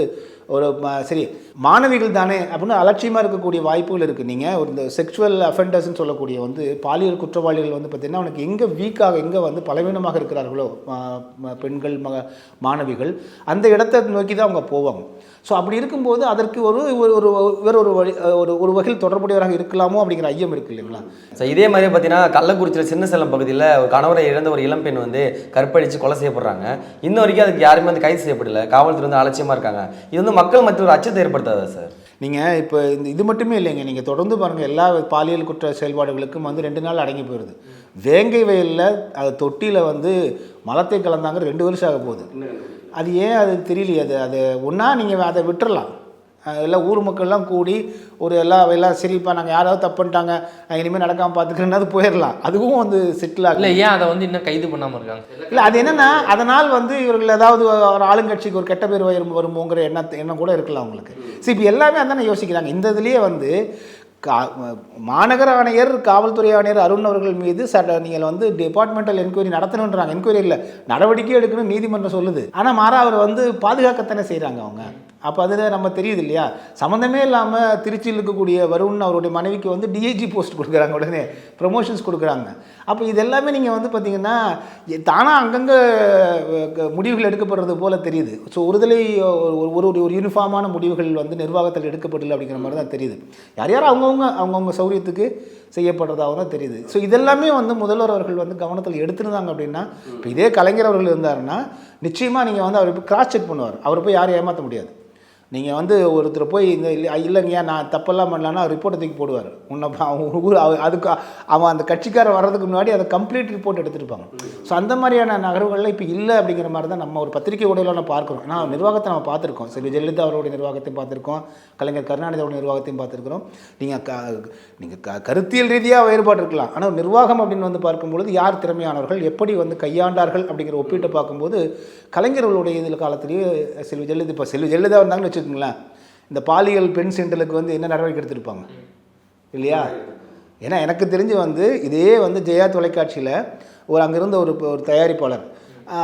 சரி மாணவிகள் தானே அப்படின்னு அலட்சியமாக இருக்கக்கூடிய வாய்ப்புகள் இருக்குது. நீங்கள் ஒரு இந்த செக்ஷுவல் அஃபெண்டர்ஸ்ன்னு சொல்லக்கூடிய வந்து பாலியல் குற்றவாளிகள் வந்து பார்த்திங்கன்னா அவனுக்கு எங்கே வீக்காக எங்கே வந்து பலவீனமாக இருக்கிறார்களோ பெண்கள் மாணவிகள் அந்த இடத்தை நோக்கி தான் அவங்க போவாங்க. ஸோ அப்படி இருக்கும்போது அதற்கு வேறு ஒரு வகையில் தொடர்புடையவராக இருக்கலாமோ அப்படிங்கிற ஐயம் இருக்குது இல்லைங்களா? ஸோ இதே மாதிரி பார்த்தீங்கன்னா கள்ளக்குறிச்சியில் சின்ன சேலம் பகுதியில் ஒரு கணவரை இழந்த ஒரு இளம்பெண் வந்து கற்பழித்து கொலை செய்யப்படுறாங்க. இன்ன வரைக்கும் அதுக்கு யாருமே வந்து கைது செய்யப்படல. காவல்துறை வந்து அலட்சியமாக இருக்காங்க. இது வந்து மக்கள் மத்தியில் ஒரு அச்சத்தை ஏற்படுத்தாதா சார்? நீங்கள் இப்போ இது மட்டுமே இல்லைங்க, நீங்கள் தொடர்ந்து பாருங்கள் எல்லா பாலியல் குற்ற செயல்பாடுகளுக்கும் வந்து 2 நாள் அடங்கி போயிடுது. வேங்கை வயலில் அது தொட்டியில் வந்து மலத்தை கலந்தாங்க 2 வருஷம் ஆக போகுது. அது ஏன் அது தெரியலையே. அது ஒன்றா நீங்கள் அதை விட்டுறலாம். எல்லாம் ஊர் மக்கள்லாம் கூடி எல்லாம் சரிப்பா நாங்கள் யாராவது தப்பு பண்ணிட்டாங்க இனிமேல் நடக்காமல் பார்த்துக்கிறேன்னா போயிடலாம். அதுவும் வந்து செட்டில் ஆகல. இல்லை ஏன் அதை வந்து இன்னும் கைது பண்ணாமல் இருக்காங்க? இல்லை அது என்னென்னா அதனால் வந்து இவர்கள் ஏதாவது ஒரு ஆளுங்கட்சிக்கு ஒரு கெட்ட பேர் வருமோங்கிற எண்ணம் கூட இருக்கலாம் அவங்களுக்கு. சரி இப்போ எல்லாமே அதானே யோசிக்கிறாங்க. இந்த இதுலேயே வந்து மாநகர ஆணையர் காவல்துறை ஆணையர் அருண் அவர்கள் மீது நீங்கள் வந்து டிபார்ட்மெண்டல் என்கொயரி நடத்தணுன்றாங்க. என்கொயரி இல்லை, நடவடிக்கை எடுக்கணும்னு நீதிமன்றம் சொல்லுது. ஆனால் மாறா அவர் வந்து பாதுகாக்கத்தானே செய்கிறாங்க அவங்க. அப்போ அதில் நம்ம தெரியுது இல்லையா, சம்மந்தமே இல்லாமல் திருச்சியில் இருக்கக்கூடிய வருண் அவருடைய மனைவிக்கு வந்து டிஐஜி போஸ்ட் கொடுக்குறாங்க, உடனே ப்ரொமோஷன்ஸ் கொடுக்குறாங்க. அப்போ இது எல்லாமே நீங்கள் வந்து பார்த்திங்கன்னா தானாக அங்கங்கே முடிவுகள் எடுக்கப்படுறது போல் தெரியுது. ஸோ ஒரு யூனிஃபார்மான முடிவுகள் வந்து நிர்வாகத்தில் எடுக்கப்படலை அப்படிங்கிற மாதிரி தான் தெரியுது. யார் அவங்கவுங்க சௌரியத்துக்கு செய்யப்படுறதாக தான் தெரியுது. ஸோ இதெல்லாமே வந்து முதல்வர் அவர்கள் வந்து கவனத்தில் எடுத்துருந்தாங்க அப்படின்னா, இப்போ இதே கலைஞர் அவர்கள் இருந்தாருன்னா நிச்சயமாக நீங்கள் வந்து அவர் கிராஸ் செக் பண்ணுவார். அவரை போய் யாரும் ஏமாற்ற முடியாது. நீங்கள் வந்து ஒருத்தர் போய் இல்லைங்கய்யா நான் தப்பெல்லாம் பண்ணலான்னா ரிப்போர்ட்டை தூக்கி போடுவார். அதுக்கு அவன் அந்த கட்சிக்காரன் வர்றதுக்கு முன்னாடி அதை கம்ப்ளீட் ரிப்போர்ட் எடுத்துருப்பாங்க. ஸோ அந்த மாதிரியான நகர்வுகள்லாம் இப்போ இல்லை அப்படிங்கிற மாதிரி தான் நம்ம ஒரு பத்திரிகை உடையில பார்க்குறோம். ஏன்னா நிர்வாகத்தை நம்ம பார்த்துருக்கோம். சரி ஜெயலலிதா அவருடைய நிர்வாகத்தையும் பார்த்துருக்கோம், கலைஞர் கருணாநிதியோட நிர்வாகத்தையும் பார்த்துருக்குறோம். நீங்கள் கருத்தியல் ரீதியாக வேறுபாடு இருக்கலாம், ஆனால் நிர்வாகம் அப்படின்னு வந்து பார்க்கும்பொழுது யார் திறமையானவர்கள் எப்படி வந்து கையாண்டார்கள் அப்படிங்கிற ஒப்பீட்டை பார்க்கும்போது கலைஞர்களுடைய இதில் காலத்திலேயே செல்வி ஜெயலலிதா இப்போ செல்வி ஜெயலலிதா இருந்தாங்கன்னு வச்சுக்கோங்களேன், இந்த பாலியல் பெண் சென்டருக்கு வந்து என்ன நடவடிக்கை எடுத்திருப்பாங்க இல்லையா? ஏன்னா எனக்கு தெரிஞ்சு வந்து இதே வந்து ஜெயா தொலைக்காட்சியில் அங்கே இருந்த ஒரு தயாரிப்பாளர்,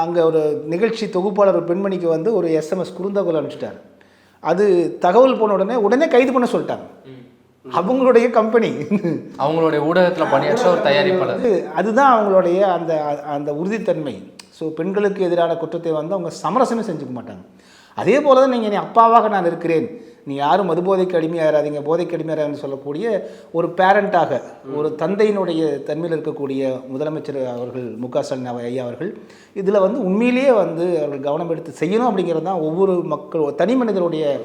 அங்கே ஒரு நிகழ்ச்சி தொகுப்பாளர் ஒரு பெண்மணிக்கு வந்து ஒரு SMS குறுந்தகவல் அனுப்பிச்சிட்டார். அது தகவல் போன உடனே கைது பண்ண சொல்லிட்டாங்க. அவங்களுடைய கம்பெனி, அவங்களுடைய ஊடகத்தில் பணியாற்ற ஒரு தயாரிப்பாளர். அதுதான் அவங்களுடைய அந்த உறுதித்தன்மை. ஸோ பெண்களுக்கு எதிரான குற்றத்தை வந்து அவங்க சமரசமே செஞ்சுக்க மாட்டாங்க. அதே போல் தான் நீங்கள் அப்பாவாக நான் இருக்கிறேன், நீ யாரும் மதுபோதைக்கு அடிமையாகிறாதீங்க, போதைக்கு அடிமையாகிறான்னு சொல்லக்கூடிய ஒரு பேரண்ட்டாக ஒரு தந்தையினுடைய தன்மையில் இருக்கக்கூடிய முதலமைச்சர் அவர்கள் மு.க. ஸ்டாலின் ஐயா அவர்கள் இதில் வந்து உண்மையிலேயே வந்து அவர்கள் கவனம் எடுத்து செய்யணும் அப்படிங்கிறது தான் ஒவ்வொரு தனி மனிதனுடைய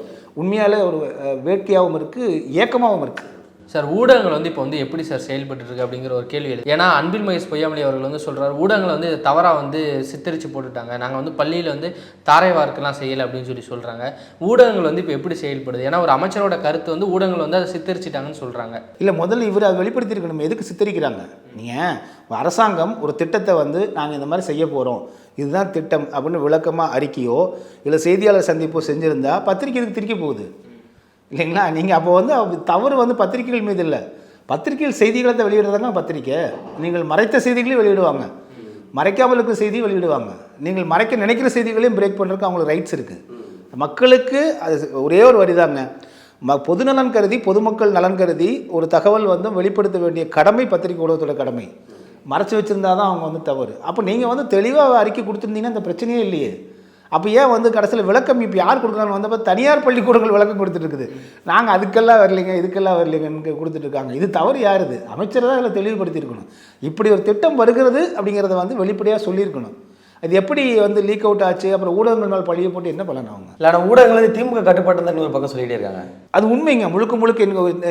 உண்மையாலே ஒரு வேட்கையாகவும் இருக்குது, ஏக்கமாகவும் இருக்குது. சார் ஊடகங்கள் வந்து இப்போ வந்து எப்படி சார் செயல்பட்டு இருக்கு அப்படிங்கிற ஒரு கேள்வி எழுது. ஏன்னா அன்பில் மகேஷ் பொய்யாமொழி அவர்கள் வந்து சொல்கிறார், ஊடகங்களை வந்து தவறாக வந்து சித்தரித்து போட்டுட்டாங்க, நாங்கள் வந்து பள்ளியில் வந்து தாரை வார்க்கெல்லாம் செய்யலை அப்படின்னு சொல்கிறாங்க. ஊடகங்கள் வந்து இப்போ எப்படி செயல்படுது? ஏன்னா ஒரு அமைச்சரோட கருத்து வந்து ஊடகங்கள் வந்து அதை சித்தரிச்சிட்டாங்கன்னு சொல்கிறாங்க. இல்லை முதல்ல இவர் அதை வெளிப்படுத்தியிருக்கணும். எதுக்கு சித்தரிக்கிறாங்க? நீங்கள் அரசாங்கம் ஒரு திட்டத்தை வந்து நாங்கள் இந்த மாதிரி செய்ய போகிறோம், இதுதான் திட்டம் அப்படின்னு விளக்கமாக அறிக்கையோ இல்லை செய்தியாளர் சந்திப்போ செஞ்சுருந்தா பத்திரிக்கை இதுக்கு திரிக்க போகுது இல்லைங்களா? நீங்கள் அப்போ வந்து தவறு வந்து பத்திரிகைகள் மீது இல்லை, பத்திரிகைகள் செய்திகளை தான் வெளியிடுறதாங்க பத்திரிக்கை. நீங்கள் மறைத்த செய்திகளையும் வெளியிடுவாங்க, மறைக்காமல் இருக்கிற செய்தியும் வெளியிடுவாங்க. நீங்கள் மறைக்க நினைக்கிற செய்திகளையும் பிரேக் பண்ணுறதுக்கு அவங்களுக்கு ரைட்ஸ் இருக்குது. மக்களுக்கு அது ஒரே ஒரு வரிதாங்க, பொதுநலன் கருதி பொதுமக்கள் நலன் கருதி ஒரு தகவல் வந்து வெளிப்படுத்த வேண்டிய கடமை பத்திரிகை ஊடகத்தோட கடமை. மறைச்சி வச்சுருந்தா தான் அவங்க வந்து தவறு. அப்போ நீங்கள் வந்து தெளிவாக அறிக்கை கொடுத்துருந்தீங்கன்னா அந்த பிரச்சனையே இல்லையே. அப்போ ஏன் வந்து கடைசியில் விளக்கம் இப்போ யார் கொடுக்குறாங்க வந்தப்போ தனியார் பள்ளிக்கூடங்கள் விளக்கம் கொடுத்துட்ருக்குது, நாங்கள் அதுக்கெல்லாம் வரலைங்க இதுக்கெல்லாம் வரலைங்கன்னு கொடுத்துட்ருக்காங்க. இது தவறு யாருது? அமைச்சர் தான் இதில் தெளிவுபடுத்தியிருக்கணும். இப்படி ஒரு திட்டம் வருகிறது அப்படிங்கிறத வந்து வெளிப்படையாக சொல்லியிருக்கணும். அது எப்படி வந்து லீக் அவுட் ஆச்சு, அப்புறம் ஊடகங்கள் மேல் பழிய போட்டு என்ன பண்ணணும் அவங்க? இல்லை ஆனால் ஊடகங்கள் வந்து திமுக கட்டுப்பாட்டு தான் ஒரு பக்கம் சொல்லிகிட்டே இருக்காங்க. அது உண்மைங்க, முழுக்க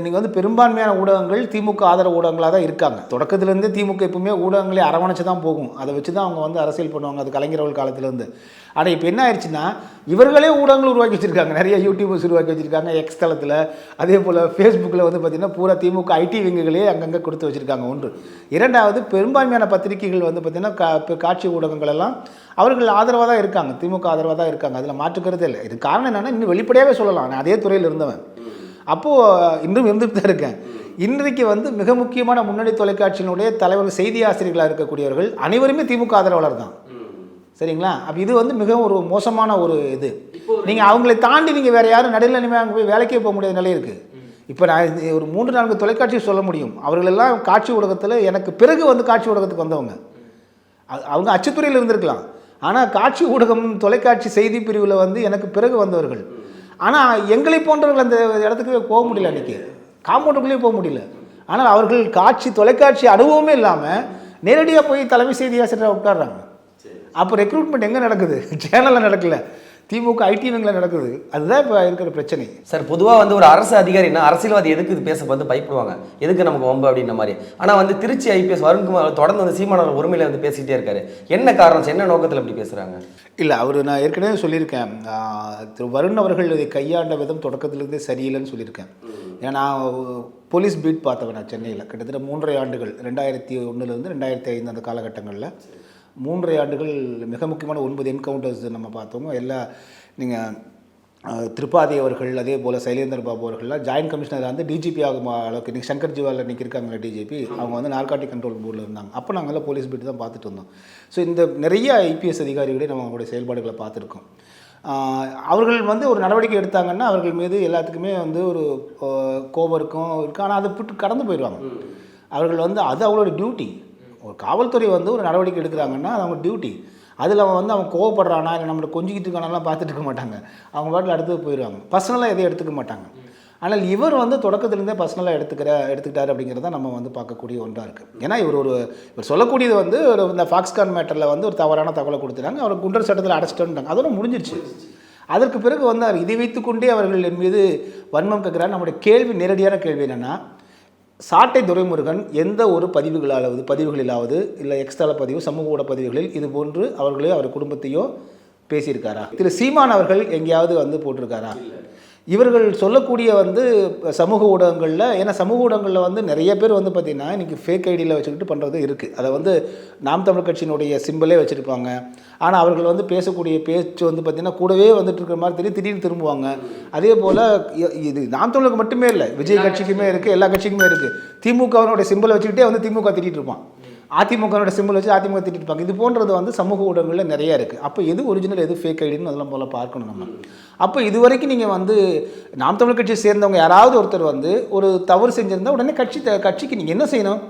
நீங்கள் வந்து பெரும்பான்மையான ஊடகங்கள் திமுக ஆதரவு ஊடகங்களாக தான் இருக்காங்க. தொடக்கத்திலேருந்து திமுக எப்பவுமே ஊடகங்களே அரவணைச்சு தான் போகும், அதை வச்சு தான் அவங்க வந்து அரசியல் பண்ணுவாங்க, அது கலைஞர்கள் காலத்திலேருந்து. ஆனால் இப்போ என்ன ஆயிடுச்சுன்னா இவர்களே ஊடகங்கள் உருவாக்கி வச்சுருக்காங்க, நிறைய யூடியூபர்ஸ் உருவாக்கி வச்சுருக்காங்க எக்ஸ் தளத்தில். அதே போல் ஃபேஸ்புக்கில் வந்து பார்த்திங்கன்னா பூரா திமுக ஐடி விங்குகளே அங்கங்கே கொடுத்து வச்சுருக்காங்க. ஒன்று. இரண்டாவது, பெரும்பான்மையான பத்திரிகைகள் வந்து பார்த்திங்கன்னா காட்சி ஊடகங்கள் எல்லாம் அவர்கள் ஆதரவாக தான் இருக்காங்க, திமுக ஆதரவாக தான் இருக்காங்க, அதில் மாற்றுக்கிறதே இல்லை. இது காரணம் என்னென்னா இன்னும் வெளிப்படையாகவே சொல்லலாம், நான் அதே துறையில் இருந்தவன், அப்போது இன்னும் இருந்துட்டு தான் இருக்கேன். இன்றைக்கு வந்து மிக முக்கியமான முன்னணி தொலைக்காட்சியினுடைய தலைவர் செய்தி ஆசிரியர்களாக இருக்கக்கூடியவர்கள் அனைவருமே திமுக ஆதரவாளர் தான். சரிங்களா? அப்போ இது வந்து மிகவும் ஒரு மோசமான ஒரு இது. நீங்கள் அவங்களை தாண்டி நீங்கள் வேறு யாரும் நடுநிலைமையாக அங்கே போய் வேலைக்கே போக முடியாத நிலை இருக்குது. இப்போ நான் ஒரு 3-4 தொலைக்காட்சியை சொல்ல முடியும். அவர்களெல்லாம் காட்சி ஊடகத்தில் எனக்கு பிறகு வந்து காட்சி ஊடகத்துக்கு வந்தவங்க. அவங்க அச்சுத்துறையில் இருந்திருக்கலாம், ஆனால் காட்சி ஊடகம் தொலைக்காட்சி செய்தி பிரிவில் வந்து எனக்கு பிறகு வந்தவர்கள். ஆனால் எங்களை போன்றவர்கள் அந்த இடத்துக்கு போக முடியல, அன்றைக்கி காம்பவுண்டுக்குள்ளேயே போக முடியல. ஆனால் அவர்கள் தொலைக்காட்சி அனுபவமே இல்லாமல் நேரடியாக போய் தலைமை செய்தி ஆசிரியராக உட்காடுறாங்க. அப்போ ரெக்ரூட்மெண்ட் எங்கே நடக்குது? சேனலில் நடக்கல, திமுக ஐடிவிங்கில் நடக்குது. அதுதான் இப்போ இருக்கிற பிரச்சனை சார். பொதுவாக வந்து ஒரு அரசு அதிகாரினா அரசியல்வாதி எதுக்கு இது பேச வந்து பயப்படுவாங்க, எதுக்கு நமக்கு வம்பு அப்படின்ற மாதிரி. ஆனால் வந்து திருச்சி ஐபிஎஸ் வருண்குமார் தொடர்ந்து வந்து சீமானவர் உரிமையில வந்து பேசிகிட்டே இருக்காரு. என்ன காரணம், என்ன நோக்கத்தில் இப்படி பேசுகிறாங்க? இல்லை, அவர் நான் ஏற்கனவே சொல்லியிருக்கேன், திரு வருண் அவர்கள் இதை கையாண்ட விதம் தொடக்கத்திலிருந்தே சரியில்லைன்னு சொல்லியிருக்கேன். ஏன்னா நான் போலீஸ் பீட் பார்த்தவன் நான் சென்னையில் கிட்டத்தட்ட 3.5 ஆண்டுகள், 2001 2005 அந்த காலகட்டங்களில் 3.5 ஆண்டுகள் மிக முக்கியமான 9 என்கவுண்டர்ஸ் நம்ம பார்த்தோம். எல்லாம் நீங்கள் திரிபாதி அவர்கள், அதே போல் சைலேந்தர் பாபு அவர்கள்லாம் ஜாயின்ட் கமிஷனராக வந்து டிஜிபி ஆகும் அளவுக்கு இன்றைக்கி சங்கர் ஜிவால் இன்றைக்கி இருக்காங்களே டிஜிபி, அவங்க வந்து நார்காட்டிக் கண்ட்ரோல் போர்டில் இருந்தாங்க. அப்போ நாங்கள்லாம் போலீஸ் பீட்டு தான் பார்த்துட்டு இருந்தோம். ஸோ இந்த நிறைய ஐபிஎஸ் அதிகாரிகளே நம்ம அவங்களுடைய செயல்பாடுகளை பார்த்துருக்கோம். அவர்கள் வந்து ஒரு நடவடிக்கை எடுத்தாங்கன்னா அவர்கள் மீது எல்லாத்துக்குமே வந்து ஒரு கோபம் இருக்கும், ஆனால் அதை விட்டு கடந்து போயிடுவாங்க. அவர்கள் வந்து அது அவங்களோட டியூட்டி. ஒரு காவல்துறை வந்து ஒரு நடவடிக்கை எடுக்கிறாங்கன்னா அது அவங்க டியூட்டி. அதில் அவன் கோவப்படுறானா இல்லை நம்மளை கொஞ்சிக்கிட்டு இருக்கானாலாம் பார்த்துட்டு இருக்க மாட்டாங்க. அவங்க பாட்டில் அடுத்து போயிடுவாங்க. பர்சனலாக எதையும் எடுத்துக்க மாட்டாங்க. ஆனால் இவர் வந்து தொடக்கத்துலேருந்தே பர்சனலாக எடுத்துக்கிட்டார் அப்படிங்கிறத நம்ம வந்து பார்க்கக்கூடிய ஒன்றாக இருக்குது. ஏன்னா இவர் சொல்லக்கூடியது வந்து ஒரு இந்த ஃபாக்ஸ்கான் மேட்டரில் வந்து ஒரு தவறான தகவலை கொடுத்துட்டாங்க, அவர் குண்டர் சட்டத்தில் அடைச்சிட்டோன்ட்டாங்க. அதோட முடிஞ்சிருச்சு. அதற்கு பிறகு வந்து அவர் இதை வைத்துக்கொண்டே அவர்கள் என் மீது வன்மம் கேட்குறாரு. நம்முடைய கேள்வி, நேரடியான கேள்வி என்னென்னா, சாட்டை துரைமுருகன் எந்த ஒரு பதிவுகளிலாவது இல்லை எக்ஸ்தல பதிவு, சமூக ஊட பதிவுகளில் இது போன்று அவர்களையோ அவர் குடும்பத்தையோ பேசியிருக்காரா? திரு சீமான் அவர்கள் எங்கேயாவது வந்து போட்டிருக்காரா? இவர்கள் சொல்லக்கூடிய வந்து சமூக ஊடகங்களில், ஏன்னா சமூக ஊடகங்களில் வந்து நிறைய பேர் வந்து பார்த்திங்கன்னா இன்றைக்கி ஃபேக் ஐடியில் வச்சுக்கிட்டு பண்ணுறது இருக்குது. அதை வந்து நாம் தமிழ் கட்சியினுடைய சிம்பிளே வச்சுருப்பாங்க. ஆனால் அவர்கள் வந்து பேசக்கூடிய பேச்சு வந்து பார்த்திங்கன்னா கூடவே வந்துட்டு இருக்கிற மாதிரி தெரியும், திடீர்னு திரும்புவாங்க. அதே போல் இது நாம் தமிழுக்கு மட்டுமே இல்லை, விஜய் கட்சிக்குமே இருக்குது, எல்லா கட்சிக்குமே இருக்குது. திமுகவினுடைய சிம்பிளை வச்சுக்கிட்டே வந்து திமுக திட்டிகிட்டு இருப்பான், அதிமுகவோட சிம்பிள் வச்சு அதிமுக திட்டிட்டு இருப்பாங்க. இது போன்றது வந்து சமூக ஊடகங்களில் நிறையா இருக்குது. அப்போ எது ஒரிஜினல் எது ஃபேக் ஐடின்னு அதெல்லாம் போல் பார்க்கணும் நம்ம. அப்போ இது வரைக்கும் நீங்கள் வந்து நாம் தமிழ் கட்சியை சேர்ந்தவங்க யாராவது ஒருத்தர் வந்து ஒரு தவறு செஞ்சுருந்தால் உடனே கட்சிக்கு நீங்கள் என்ன செய்யணும்?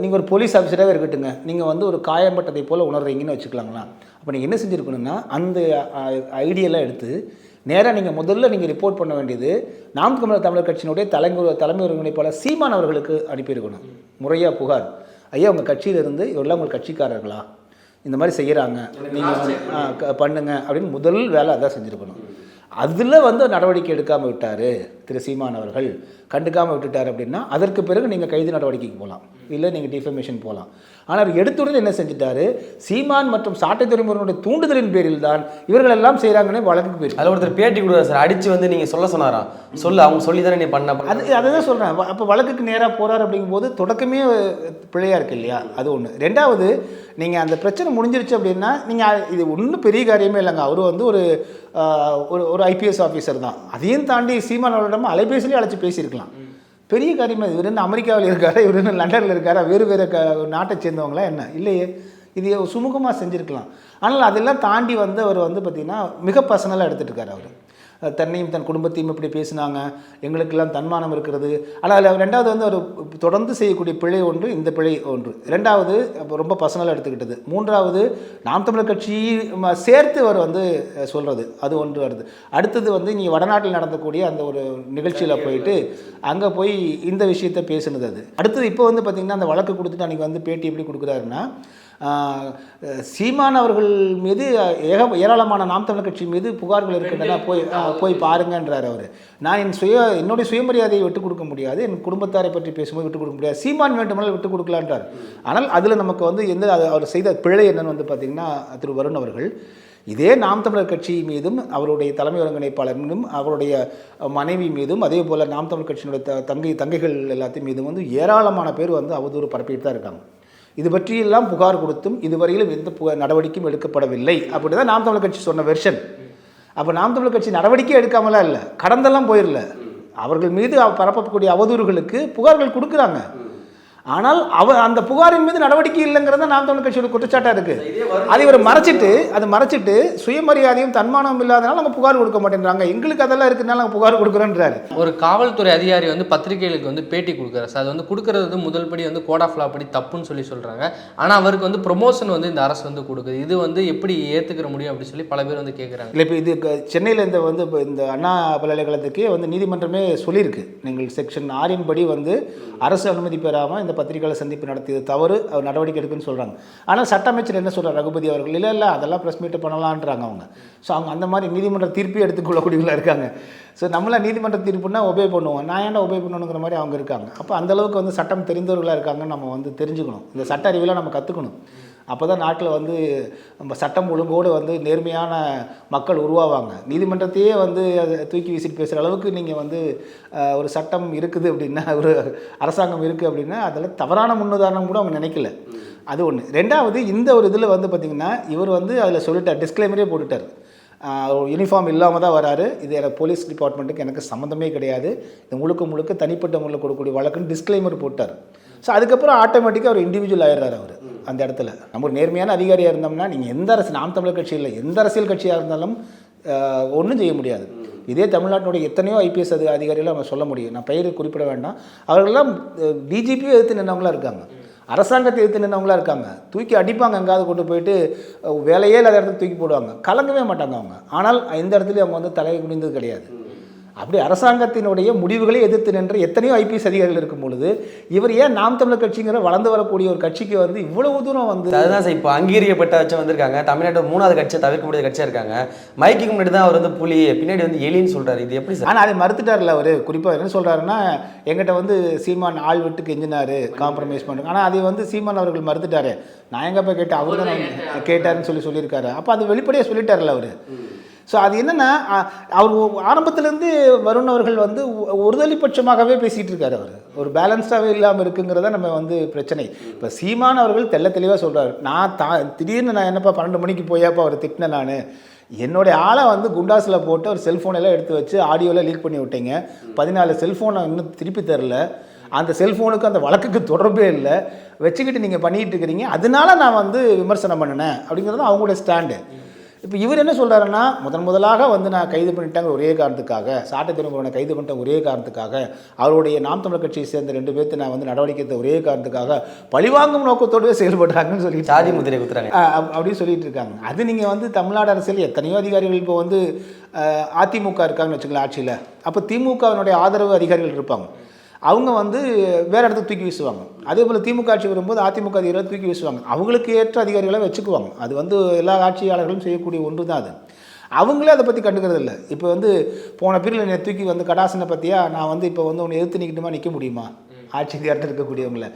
நீங்கள் ஒரு போலீஸ் ஆஃபீஸராகவே இருக்கட்டுங்க, நீங்கள் வந்து ஒரு காயம்பட்டதை போல் உணர்றீங்கன்னு வச்சுக்கலாங்களா? அப்போ நீங்கள் என்ன செஞ்சுருக்கணுன்னா, அந்த ஐடியெல்லாம் எடுத்து நேராக நீங்கள் முதல்ல ரிப்போர்ட் பண்ண வேண்டியது நாம் தமிழர் கட்சியினுடைய தலைமை ஒருங்கிணைப்பாளர் சீமான் அவர்களுக்கு அனுப்பியிருக்கணும். முறையாக புகார், ஐயா உங்கள் கட்சியிலிருந்து இவரெல்லாம் உங்கள் கட்சிக்காரர்களா, இந்த மாதிரி செய்கிறாங்க, நீங்கள் பண்ணுங்க அப்படின்னு முதல் வேலை அதான் செஞ்சுருக்கணும். அதில் வந்து நடவடிக்கை எடுக்காமல் விட்டார் திரு சீமான் அவர்கள், கண்டுக்காமல் விட்டுட்டார் அப்படின்னா அதற்கு பிறகு நீங்கள் கைது நடவடிக்கைக்கு போகலாம், இல்லை நீங்கள் டிஃபமேஷன் போகலாம். ஆனால் அவர் எடுத்துடன் என்ன செஞ்சுட்டாரு, சீமான் மற்றும் சாட்டை துறைமுறையினுடைய தூண்டுதலின் பேரில் தான் இவர்கள் எல்லாம் செய்கிறாங்கன்னு வழக்குக்கு போயிருக்கு. அதில் ஒருத்தர் பேட்டி கொடுக்குறாரு சார், அடித்து வந்து நீங்கள் சொல்ல சொன்னாராம், அவங்க சொல்லி தானே நீ பண்ண அதை தான் சொல்கிறேன். அப்போ வழக்குக்கு நேராக போகிறார் அப்படிங்கும்போது தொடக்கமே பிழையாக இருக்கு இல்லையா? அது ஒன்று. ரெண்டாவது, நீங்கள் அந்த பிரச்சனை முடிஞ்சிருச்சு அப்படின்னா நீங்கள் இது ஒன்றும் பெரிய காரியமே இல்லைங்க. அவர் வந்து ஒரு ஐபிஎஸ் ஆஃபீஸர் தான். அதையும் தாண்டி சீமான் அவர்களிடம் அலைபேசியிலே அழைச்சி பேசியிருக்கலாம். பெரிய காரியமாக இவர் என்ன அமெரிக்காவில் இருக்காரா, இவர் என்ன லண்டனில் இருக்காரா, வேறு நாட்டை சேர்ந்தவங்களா என்ன? இல்லையே, இது சுமூகமாக செஞ்சுருக்கலாம். ஆனால் அதெல்லாம் தாண்டி வந்து அவர் வந்து பார்த்திங்கன்னா மிக பர்சனலாக எடுத்துகிட்டு இருக்கார். அவர் தன்னையும் தன் குடும்பத்தையும் இப்படி பேசினாங்க, எங்களுக்கெல்லாம் தன்மானம் இருக்கிறது. ஆனால் அதில் ரெண்டாவது வந்து அவர் தொடர்ந்து செய்யக்கூடிய பிழை ஒன்று, இந்த பிழை ஒன்று. ரெண்டாவது ரொம்ப பர்சனலாக எடுத்துக்கிட்டது. மூன்றாவது, நாம் தமிழர் கட்சி சேர்த்து அவர் வந்து சொல்கிறது, அது ஒன்று வருது. அடுத்தது வந்து நீங்கள் வடநாட்டில் நடந்தக்கூடிய அந்த ஒரு நிகழ்ச்சியில் போயிட்டு அங்கே போய் இந்த விஷயத்தை பேசுனது. அது அடுத்தது இப்போ வந்து பார்த்திங்கன்னா அந்த வழக்கு கொடுத்துட்டு அன்றைக்கி வந்து பேட்டி எப்படி கொடுக்குறாருன்னா, சீமான் அவர்கள் மீது ஏராளமான நாம் தமிழர் கட்சி மீது புகார்கள் இருக்கின்றன, போய் பாருங்கன்றார் அவர். நான் என்னுடைய சுயமரியாதையை விட்டுக் கொடுக்க முடியாது, என் குடும்பத்தாரை பற்றி பேசும்போது விட்டுக் கொடுக்க முடியாது, சீமான் வேண்டுமானால் விட்டுக் கொடுக்கலான்றார். ஆனால் அதில் நமக்கு வந்து அவர் செய்த பிழை என்னன்னு வந்து பார்த்திங்கன்னா, திரு வருண் அவர்கள் இதே நாம் தமிழர் கட்சி மீதும் அவருடைய தலைமை ஒருங்கிணைப்பாளர் மீதும் அவருடைய மனைவி மீதும் அதே போல் நாம் தமிழர் கட்சியினுடைய தங்கைகள் எல்லாத்தையும் மீதும் வந்து ஏராளமான பேர் வந்து அவதூறு பரப்பிட்டு தான் இருக்காங்க. இது பற்றியெல்லாம் புகார் கொடுத்தும் இதுவரையிலும் எந்த நடவடிக்கையும் எடுக்கப்படவில்லை அப்படி தான் நாம் தமிழர் கட்சி சொன்ன வெர்ஷன். அப்போ நாம் தமிழர் கட்சி நடவடிக்கை எடுக்காமலாம் இல்லை, கடந்தெல்லாம் போயிடல. அவர்கள் மீது பரப்பக்கூடிய அவதூறுகளுக்கு புகார்கள் கொடுக்குறாங்க. ஆனால் அந்த புகாரின் மீது நடவடிக்கை இல்லைங்கிறத நாம் தமிழர் கட்சியோட குற்றச்சாட்டாக இருக்குது. அதை இவர் மறைச்சிட்டு சுயமரியாதையும் தன்மானமும் இல்லாதனால நாங்கள் புகார் கொடுக்க மாட்டேங்கிறாங்க, எங்களுக்கு அதெல்லாம் இருக்குனால நாங்கள் புகார் கொடுக்குறோன்றாரு. ஒரு காவல்துறை அதிகாரி வந்து பத்திரிகைகளுக்கு வந்து பேட்டி கொடுக்குறாரு சார். அது வந்து கொடுக்கறது வந்து முதல் படி வந்து கோட் ஆஃப் லா படி தப்புன்னு சொல்கிறாங்க. ஆனால் அவருக்கு வந்து ப்ரொமோஷன் வந்து இந்த அரசு வந்து கொடுக்குது. இது வந்து எப்படி ஏற்றுக்கிற முடியும் அப்படின்னு சொல்லி பல பேர் வந்து கேட்குறாங்க. இல்லை, இப்போ இது சென்னையில் இந்த அண்ணா பல்கலைக்கழகத்துக்கே வந்து நீதிமன்றமே சொல்லியிருக்கு, நீங்கள் செக்ஷன் 6 படி வந்து அரசு அனுமதி பெறாமல் இந்த பத்திரிகையாளர் சந்திப்பு நடத்தியது தவறு, அவர் நடவடிக்கை எடுக்குன்னு சொல்கிறாங்க. ஆனால் சட்ட அமைச்சர் என்ன சொல்கிறார், ரகுபதி அவர்கள், இல்லை அதெல்லாம் ப்ரெஸ் மீட் பண்ணலான்றாங்க அவங்க. ஸோ அவங்க அந்த மாதிரி நீதிமன்ற தீர்ப்பே எடுத்துக்கொள்ளக்கூடியவர்களாக இருக்காங்க. ஸோ நம்மளாம் நீதிமன்ற தீர்ப்புனா ஒபே பண்ணுவோம், நான் ஏன்டா ஒபே பண்ணணுங்கிற மாதிரி அவங்க இருக்காங்க. அப்போ அந்தளவுக்கு வந்து சட்டம் தெரிந்தவர்களாக இருக்காங்கன்னு நம்ம வந்து தெரிஞ்சுக்கணும். இந்த சட்ட அறிவியெல்லாம் நம்ம கற்றுக்கணும். அப்போ தான் நாட்டில் வந்து நம்ம சட்டம் ஒழுங்கோடு வந்து நேர்மையான மக்கள் உருவாவாங்க. நீதிமன்றத்தையே வந்து அதை தூக்கி வீசிட்டு பேசுகிற அளவுக்கு நீங்கள் வந்து ஒரு சட்டம் இருக்குது அப்படின்னா, ஒரு அரசாங்கம் இருக்குது அப்படின்னா அதில் தவறான முன்னுதாரணம் கூட அவங்க நினைக்கல. அது ஒன்று. ரெண்டாவது, இந்த ஒரு இதில் வந்து பார்த்திங்கன்னா இவர் வந்து அதில் சொல்லிட்டார், டிஸ்க்ளைமரே போட்டுட்டார், யூனிஃபார்ம் இல்லாமல் தான் வராரு, இது எனக்கு போலீஸ் டிபார்ட்மெண்ட்டுக்கு எனக்கு சம்மந்தமே கிடையாது, இது முழுக்க தனிப்பட்ட முறையில் கொடுக்கக்கூடிய வழக்குன்னு டிஸ்க்ளைமர் போட்டார். ஸோ அதுக்கப்புறம் ஆட்டோமேட்டிக்காக அவர் இண்டிவிஜுவல் ஆயிடுறாரு. அவர் அந்த இடத்துல நம்ம ஒரு நேர்மையான அதிகாரியாக இருந்தோம்னா, நீங்கள் எந்த அரசு, நாம் தமிழர் கட்சியில் எந்த அரசியல் கட்சியாக இருந்தாலும் ஒன்றும் செய்ய முடியாது. இதே தமிழ்நாட்டினுடைய எத்தனையோ ஐபிஎஸ் அதிகாரிகளை நம்ம சொல்ல முடியும், நான் பெயர் குறிப்பிட வேண்டாம், அவர்களெல்லாம் டிஜிபியும் எதிர்த்து நின்றவங்களாம் இருக்காங்க, அரசாங்கத்தை எதிர்த்து நின்றவங்களாம் இருக்காங்க. தூக்கி அடிப்பாங்க, எங்காவது கொண்டு போயிட்டு வேலையே இல்லாத இடத்துல தூக்கி போடுவாங்க, கலங்கவே மாட்டாங்க அவங்க. ஆனால் எந்த இடத்துலையும் அவங்க வந்து தலை குனிந்தது கிடையாது. அப்படி அரசாங்கத்தினுடைய முடிவுகளை எதிர்த்து நின்ற எத்தனையோ ஐபிஎஸ் அதிகாரிகள் இருக்கும் பொழுது இவர் ஏன் நாம் தமிழர் கட்சிங்கிற வளர்ந்து வரக்கூடிய ஒரு கட்சிக்கு வந்து இவ்வளவு தூரம் வந்து, அதுதான் சார் இப்போ அங்கீகரிக்கப்பட்ட வச்சு வந்திருக்காங்க. தமிழ்நாட்டில் 3வது கட்சியை தவிர்க்க முடியாத கட்சியாக இருக்காங்க. மைக்கு முன்னாடி தான் அவர் வந்து புலி, பின்னாடி வந்து எலின்னு சொல்கிறாரு. இது எப்படி சார்? ஆனால் அதை மறுத்துட்டார்ல அவர். குறிப்பாக என்ன சொல்கிறாருன்னா, எங்கிட்ட வந்து சீமான் ஆள் விட்டு கெஞ்சினார், காம்ப்ரமைஸ் பண்ணுங்க. ஆனால் அதை வந்து சீமான் அவர்கள் மறுத்துட்டாரு. நான் எங்கப்போ கேட்டேன், அவர் தான் கேட்டாருன்னு சொல்லியிருக்காரு. அப்போ அது வெளிப்படையாக சொல்லிட்டார்ல அவர். ஸோ அது என்னென்னா, அவர் ஆரம்பத்திலேருந்து வருண் அவர்கள் வந்து ஒருதலைப்பட்சமாகவே பேசிகிட்டு இருக்காரு. அவர் ஒரு பேலன்ஸ்டாகவே இல்லாமல் இருக்குங்கிறத நம்ம வந்து பிரச்சனை. இப்போ சீமான் அவர்கள் தெளிவாக சொல்கிறார், நான் திடீர்னு நான் என்னப்பா 12 மணிக்கு போயாப்பா அவர் திட்டினேன், நான் என்னுடைய ஆளை வந்து குண்டாஸில் போட்டு ஒரு செல்ஃபோனெல்லாம் எடுத்து வச்சு ஆடியோவில் லீக் பண்ணி விட்டீங்க, 14 செல்ஃபோனை இன்னும் திருப்பி தரல, அந்த செல்ஃபோனுக்கு அந்த வழக்குக்கு தொடர்பே இல்லை, வச்சுக்கிட்டு நீங்கள் பண்ணிகிட்டு இருக்கிறீங்க, அதனால நான் வந்து விமர்சனம் பண்ணினேன் அப்படிங்கிறது அவங்களுடைய ஸ்டாண்டு. இப்போ இவர் என்ன சொல்கிறாருன்னா, முதலாக வந்து நான் கைது பண்ணிட்டாங்க ஒரே காரணத்துக்காக, சாட்டை திரும்புறவனை கைது பண்ணிட்டேன் ஒரே காரணத்துக்காக, அவருடைய நாம் தமிழர் கட்சியை சேர்ந்த 2 பேர்த்து நான் வந்து நடவடிக்கை எடுத்த ஒரே காரணத்துக்காக பழிவாங்கும் நோக்கத்தோடவே செயல்படுறாங்கன்னு சொல்லி சாதி முதிரை குத்துறாங்க அப்படின்னு சொல்லிட்டு இருக்காங்க. அது நீங்கள் வந்து தமிழ்நாடு அரசியல் எத்தனையோ அதிகாரிகள் இப்போ வந்து அதிமுக இருக்காங்கன்னு வச்சுக்கலாம் ஆட்சியில், அப்போ திமுகவினுடைய ஆதரவு அதிகாரிகள் இருப்பாங்க, அவங்க வந்து வேறு இடத்துக்கு தூக்கி வீசுவாங்க. அதே போல் திமுக ஆட்சி வரும்போது அதிமுக அதிகாரிகளை தூக்கி வீசுவாங்க, அவங்களுக்கு ஏற்ற அதிகாரிகளை வச்சுக்குவாங்க. அது வந்து எல்லா ஆட்சியாளர்களும் செய்யக்கூடிய ஒன்று தான் அது. அவங்களே அதை பற்றி கண்டுக்கிறது இல்லை. இப்போ வந்து போன பீரியடில் என்னை தூக்கி வந்து கடாசனை பற்றியா, நான் வந்து இப்போ வந்து உன்னை எதிர்த்து நிற்கணுமா, நிற்க முடியுமா ஆட்சி அதிகாரத்தில் இருக்கக்கூடியவங்கள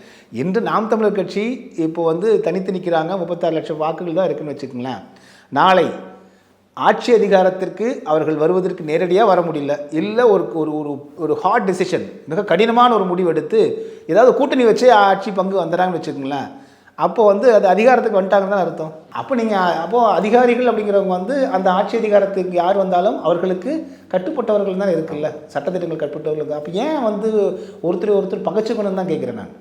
என்று நாம் தமிழர் கட்சி இப்போ வந்து தனித்து நிற்கிறாங்க. 36 லட்சம் வாக்குகள் தான் இருக்குன்னு வச்சுக்கோங்களேன். நாளை ஆட்சி அதிகாரத்திற்கு அவர்கள் வருவதற்கு நேரடியாக வர முடியல, இல்லை ஒரு ஹார்ட் டெசிஷன், மிக கடினமான ஒரு முடிவு எடுத்து ஏதாவது கூட்டணி வச்சே ஆட்சி பங்கு வந்துடுறாங்கன்னு வச்சுக்கோங்களேன், அப்போ வந்து அது அதிகாரத்துக்கு வந்துட்டாங்கன்னு தான் அர்த்தம். அப்போது அதிகாரிகள் அப்படிங்கிறவங்க வந்து அந்த ஆட்சி அதிகாரத்துக்கு யார் வந்தாலும் அவர்களுக்கு கட்டுப்பட்டவர்கள் தான் இருக்குல்ல, சட்டத்திட்டங்கள் கட்டுப்பட்டவர்களுக்கு. அப்போ ஏன் வந்து ஒருத்தர் பகச்சுக்கணும்னு தான் கேட்குறேன் நான்.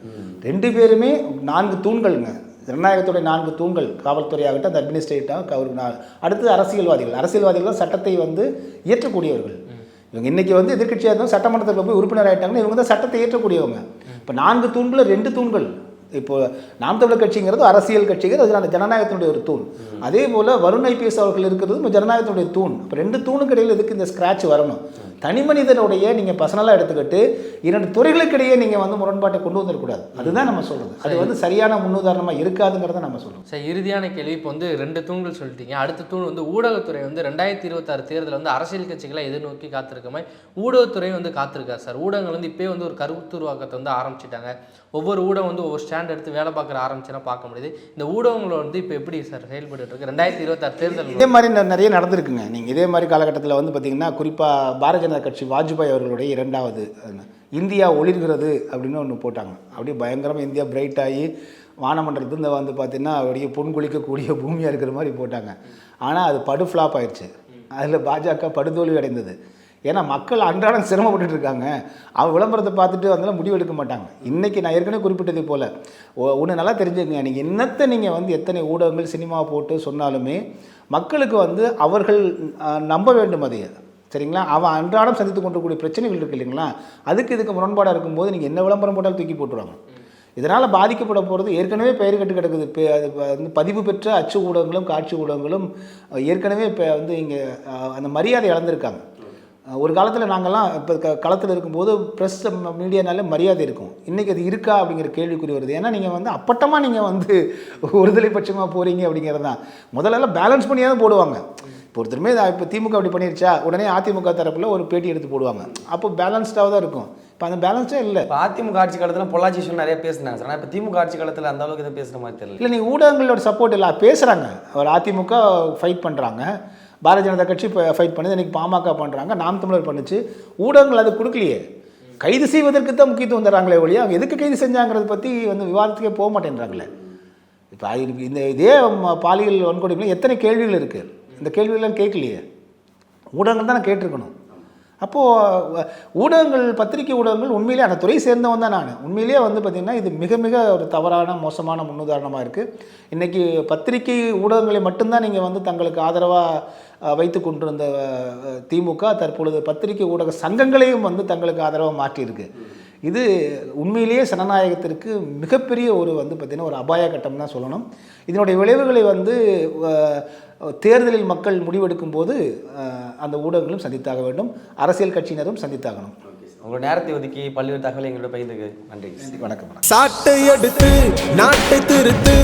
2 பேருமே 4 தூண்கள்ங்க, ஜனநாயகத்துடைய 4 தூண்கள், காவல்துறையாகட்டும், அந்த அட்மினிஸ்ட்ரேட்டாக அவருக்கு அடுத்து அரசியல்வாதிகள் தான் சட்டத்தை வந்து இயற்றக்கூடியவர்கள். இவங்க இன்றைக்கி வந்து எதிர்கட்சியாக இருந்தாலும் சட்டமன்றத்தில் போய் உறுப்பினர் ஆகிட்டாங்கன்னா இவங்க தான் சட்டத்தை இயற்றக்கூடியவங்க. இப்போ 4 தூண்களில் 2 தூண்கள். இப்போது நாம் தமிழர் கட்சிங்கிறது அரசியல் கட்சிங்கிறது அது அந்த ஜனநாயகத்தினுடைய ஒரு தூண். அதே போல் வருண் ஐபிஎஸ் அவர்கள் இருக்கிறது ஜனநாயகத்தினுடைய தூண். இப்போ 2 தூணுக்கு இடையில் எதுக்கு இந்த ஸ்க்ராட்ச் வரணும்? தனி மனிதனுடைய நீங்கள் பர்சனலாக எடுத்துக்கிட்டு 2 துறைகளுக்கிடையே நீங்கள் வந்து முரண்பாட்டை கொண்டு வந்துடக்கூடாது. அதுதான் நம்ம சொல்கிறது. அது வந்து சரியான முன்னுதாரணமாக இருக்காதுங்கிறத நம்ம சொல்கிறோம். சார், இறுதியான கேள்வி, இப்போ வந்து 2 தூண்கள் சொல்லிட்டீங்க. அடுத்த தூண் வந்து ஊடகத்துறை வந்து 2026 தேர்தலில் வந்து அரசியல் கட்சிகளை எதிர்நோக்கி காத்திருக்கமே ஊடகத்துறை வந்து காத்திருக்காரு சார். ஊடகங்கள் வந்து இப்போ வந்து ஒரு கருத்துருவாக்கத்தை வந்து ஆரம்பிச்சிட்டாங்க. ஒவ்வொரு ஊடகம் வந்து ஒவ்வொரு ஸ்டாண்ட் எடுத்து வேலை பார்க்குற ஆரம்பிச்சுன்னா பார்க்க முடியுது. இந்த ஊடகங்களை வந்து இப்போ எப்படி சார் செயல்பட்டு இருக்கு 2026 தேர்தல்? இதே மாதிரி நிறைய நடந்திருக்குங்க. நீங்கள் இதே மாதிரி காலகட்டத்தில் வந்து பார்த்திங்கன்னா, குறிப்பாக பாரதிய ஜனதா கட்சி வாஜ்பாய் அவர்களுடைய 2வது இந்தியா ஒளிர்கிறது அப்படின்னு ஒன்று போட்டாங்க. அப்படியே பயங்கரமாக இந்தியா பிரைட் ஆகி வானமண்டலத்தில் வந்து பார்த்திங்கன்னா அப்படியே பொன்குளிக்கக்கூடிய பூமியாக இருக்கிற மாதிரி போட்டாங்க. ஆனால் அது படு ஃப்ளாப் ஆயிடுச்சு. அதில் பாஜக படுதோல்வி அடைந்தது. ஏன்னா மக்கள் அன்றாடம் சிரமப்பட்டுட்டு இருக்காங்க. அவன் விளம்பரத்தை பார்த்துட்டு அதெல்லாம் முடிவு எடுக்க மாட்டாங்க. இன்றைக்கி நான் ஏற்கனவே குறிப்பிட்டது போல் ஒன்று நல்லா தெரிஞ்சுக்கங்க, நீங்கள் என்னத்தை நீங்கள் வந்து எத்தனை ஊடகங்கள் சினிமா போட்டு சொன்னாலுமே மக்களுக்கு வந்து அவர்கள் நம்ப வேண்டும் அதையே, சரிங்களா? அவன் அன்றாடம் சந்தித்து கொண்டிருக்கக்கூடிய பிரச்சனைகள் இருக்குது இல்லைங்களா, அதுக்கு இதுக்கு முரண்பாடாக இருக்கும்போது நீங்கள் என்ன விளம்பரம் போட்டாலும் தூக்கி போட்டுருவாங்க. இதனால் பாதிக்கப்பட போகிறது ஏற்கனவே பெயர் கட்டு கிடக்குது. வந்து பதிவு பெற்ற அச்சு ஊடகங்களும் காட்சி ஊடகங்களும் ஏற்கனவே இப்போ வந்து இங்கே அந்த மரியாதை இழந்திருக்காங்க. ஒரு காலத்தில் நாங்கள்லாம் இப்போ களத்தில் இருக்கும்போது ப்ரெஸ் மீடியானாலே மரியாதை இருக்கும். இன்றைக்கி அது இருக்கா அப்படிங்கிற கேள்விக்குறி வருது. ஏன்னா நீங்கள் வந்து அப்பட்டமாக நீங்கள் வந்து ஒருதலை பட்சமாக போகிறீங்க அப்படிங்கிறது தான். முதல்லலாம் பேலன்ஸ் பண்ணியாக தான் போடுவாங்க. இப்போ ஒருத்தருமே இப்போ திமுக அப்படி பண்ணிருச்சா உடனே அதிமுக தரப்பில் ஒரு பேட்டி எடுத்து போடுவாங்க. அப்போ பேலன்ஸ்டாக தான் இருக்கும். இப்போ அந்த பேலன்ஸே இல்லை. இப்போ அதிமுக ஆட்சி காலத்தில் பொள்ளாச்சி இஷ்யூ நிறைய பேசினாங்க சார். ஆனால் இப்போ திமுக ஆட்சி காலத்தில் அந்த அளவுக்கு எதுவும் பேசுகிற மாதிரி தெரியல. இல்லை, நீங்கள் ஊடகங்களோட சப்போர்ட் இல்லை, பேசுகிறாங்க. ஒரு அதிமுக ஃபைட் பண்ணுறாங்க, பாரதிய ஜனதா கட்சி இப்போ ஃபைட் பண்ணுது, இன்றைக்கி பாமக பண்ணுறாங்க, நாம் தமிழர் பண்ணுச்சு. ஊடகங்கள் அது கொடுக்கலையே, கைது செய்வதற்கு தான் முக்கியத்துவம் தராங்களே ஒழிய அவங்க எதுக்கு கைது செஞ்சாங்கிறத பற்றி வந்து விவாதத்துக்கே போக மாட்டேன்றாங்களே. இப்போ இந்த இதே பாலியல் வன்கொடுமையில் எத்தனை கேள்விகள் இருக்குது, இந்த கேள்விகளெல்லாம் கேட்கலையே. ஊடகங்கள் தான் கேட்டிருக்கணும். அப்போது ஊடகங்கள், பத்திரிகை ஊடகங்கள் உண்மையிலே அந்த துறை சேர்ந்தவன் தான் நான். உண்மையிலேயே வந்து பார்த்திங்கன்னா இது மிக மிக ஒரு தவறான மோசமான முன்னுதாரணமாக இருக்குது. இன்றைக்கி பத்திரிகை ஊடகங்களை மட்டும்தான் நீங்கள் வந்து தங்களுக்கு ஆதரவாக வைத்து கொண்டிருந்த திமுக தற்பொழுது பத்திரிகை ஊடக சங்கங்களையும் வந்து தங்களுக்கு ஆதரவாக மாற்றியிருக்கு. இது உண்மையிலேயே ஜனநாயகத்திற்கு மிகப்பெரிய ஒரு வந்து பார்த்திங்கன்னா ஒரு அபாய கட்டம் தான் சொல்லணும். இதனுடைய விளைவுகளை வந்து தேர்தலில் மக்கள் முடிவெடுக்கும் போது அந்த ஊடகங்களும் சந்தித்தாக வேண்டும், அரசியல் கட்சியினரும் சந்தித்தாகணும். உங்களோட நேரத்தை ஒதுக்கி பல்வேறு தகவலை எங்களோட பகிர்ந்துக்கு நன்றி. வணக்கம். சாட்டை எடுத்து நாட்டை திருத்து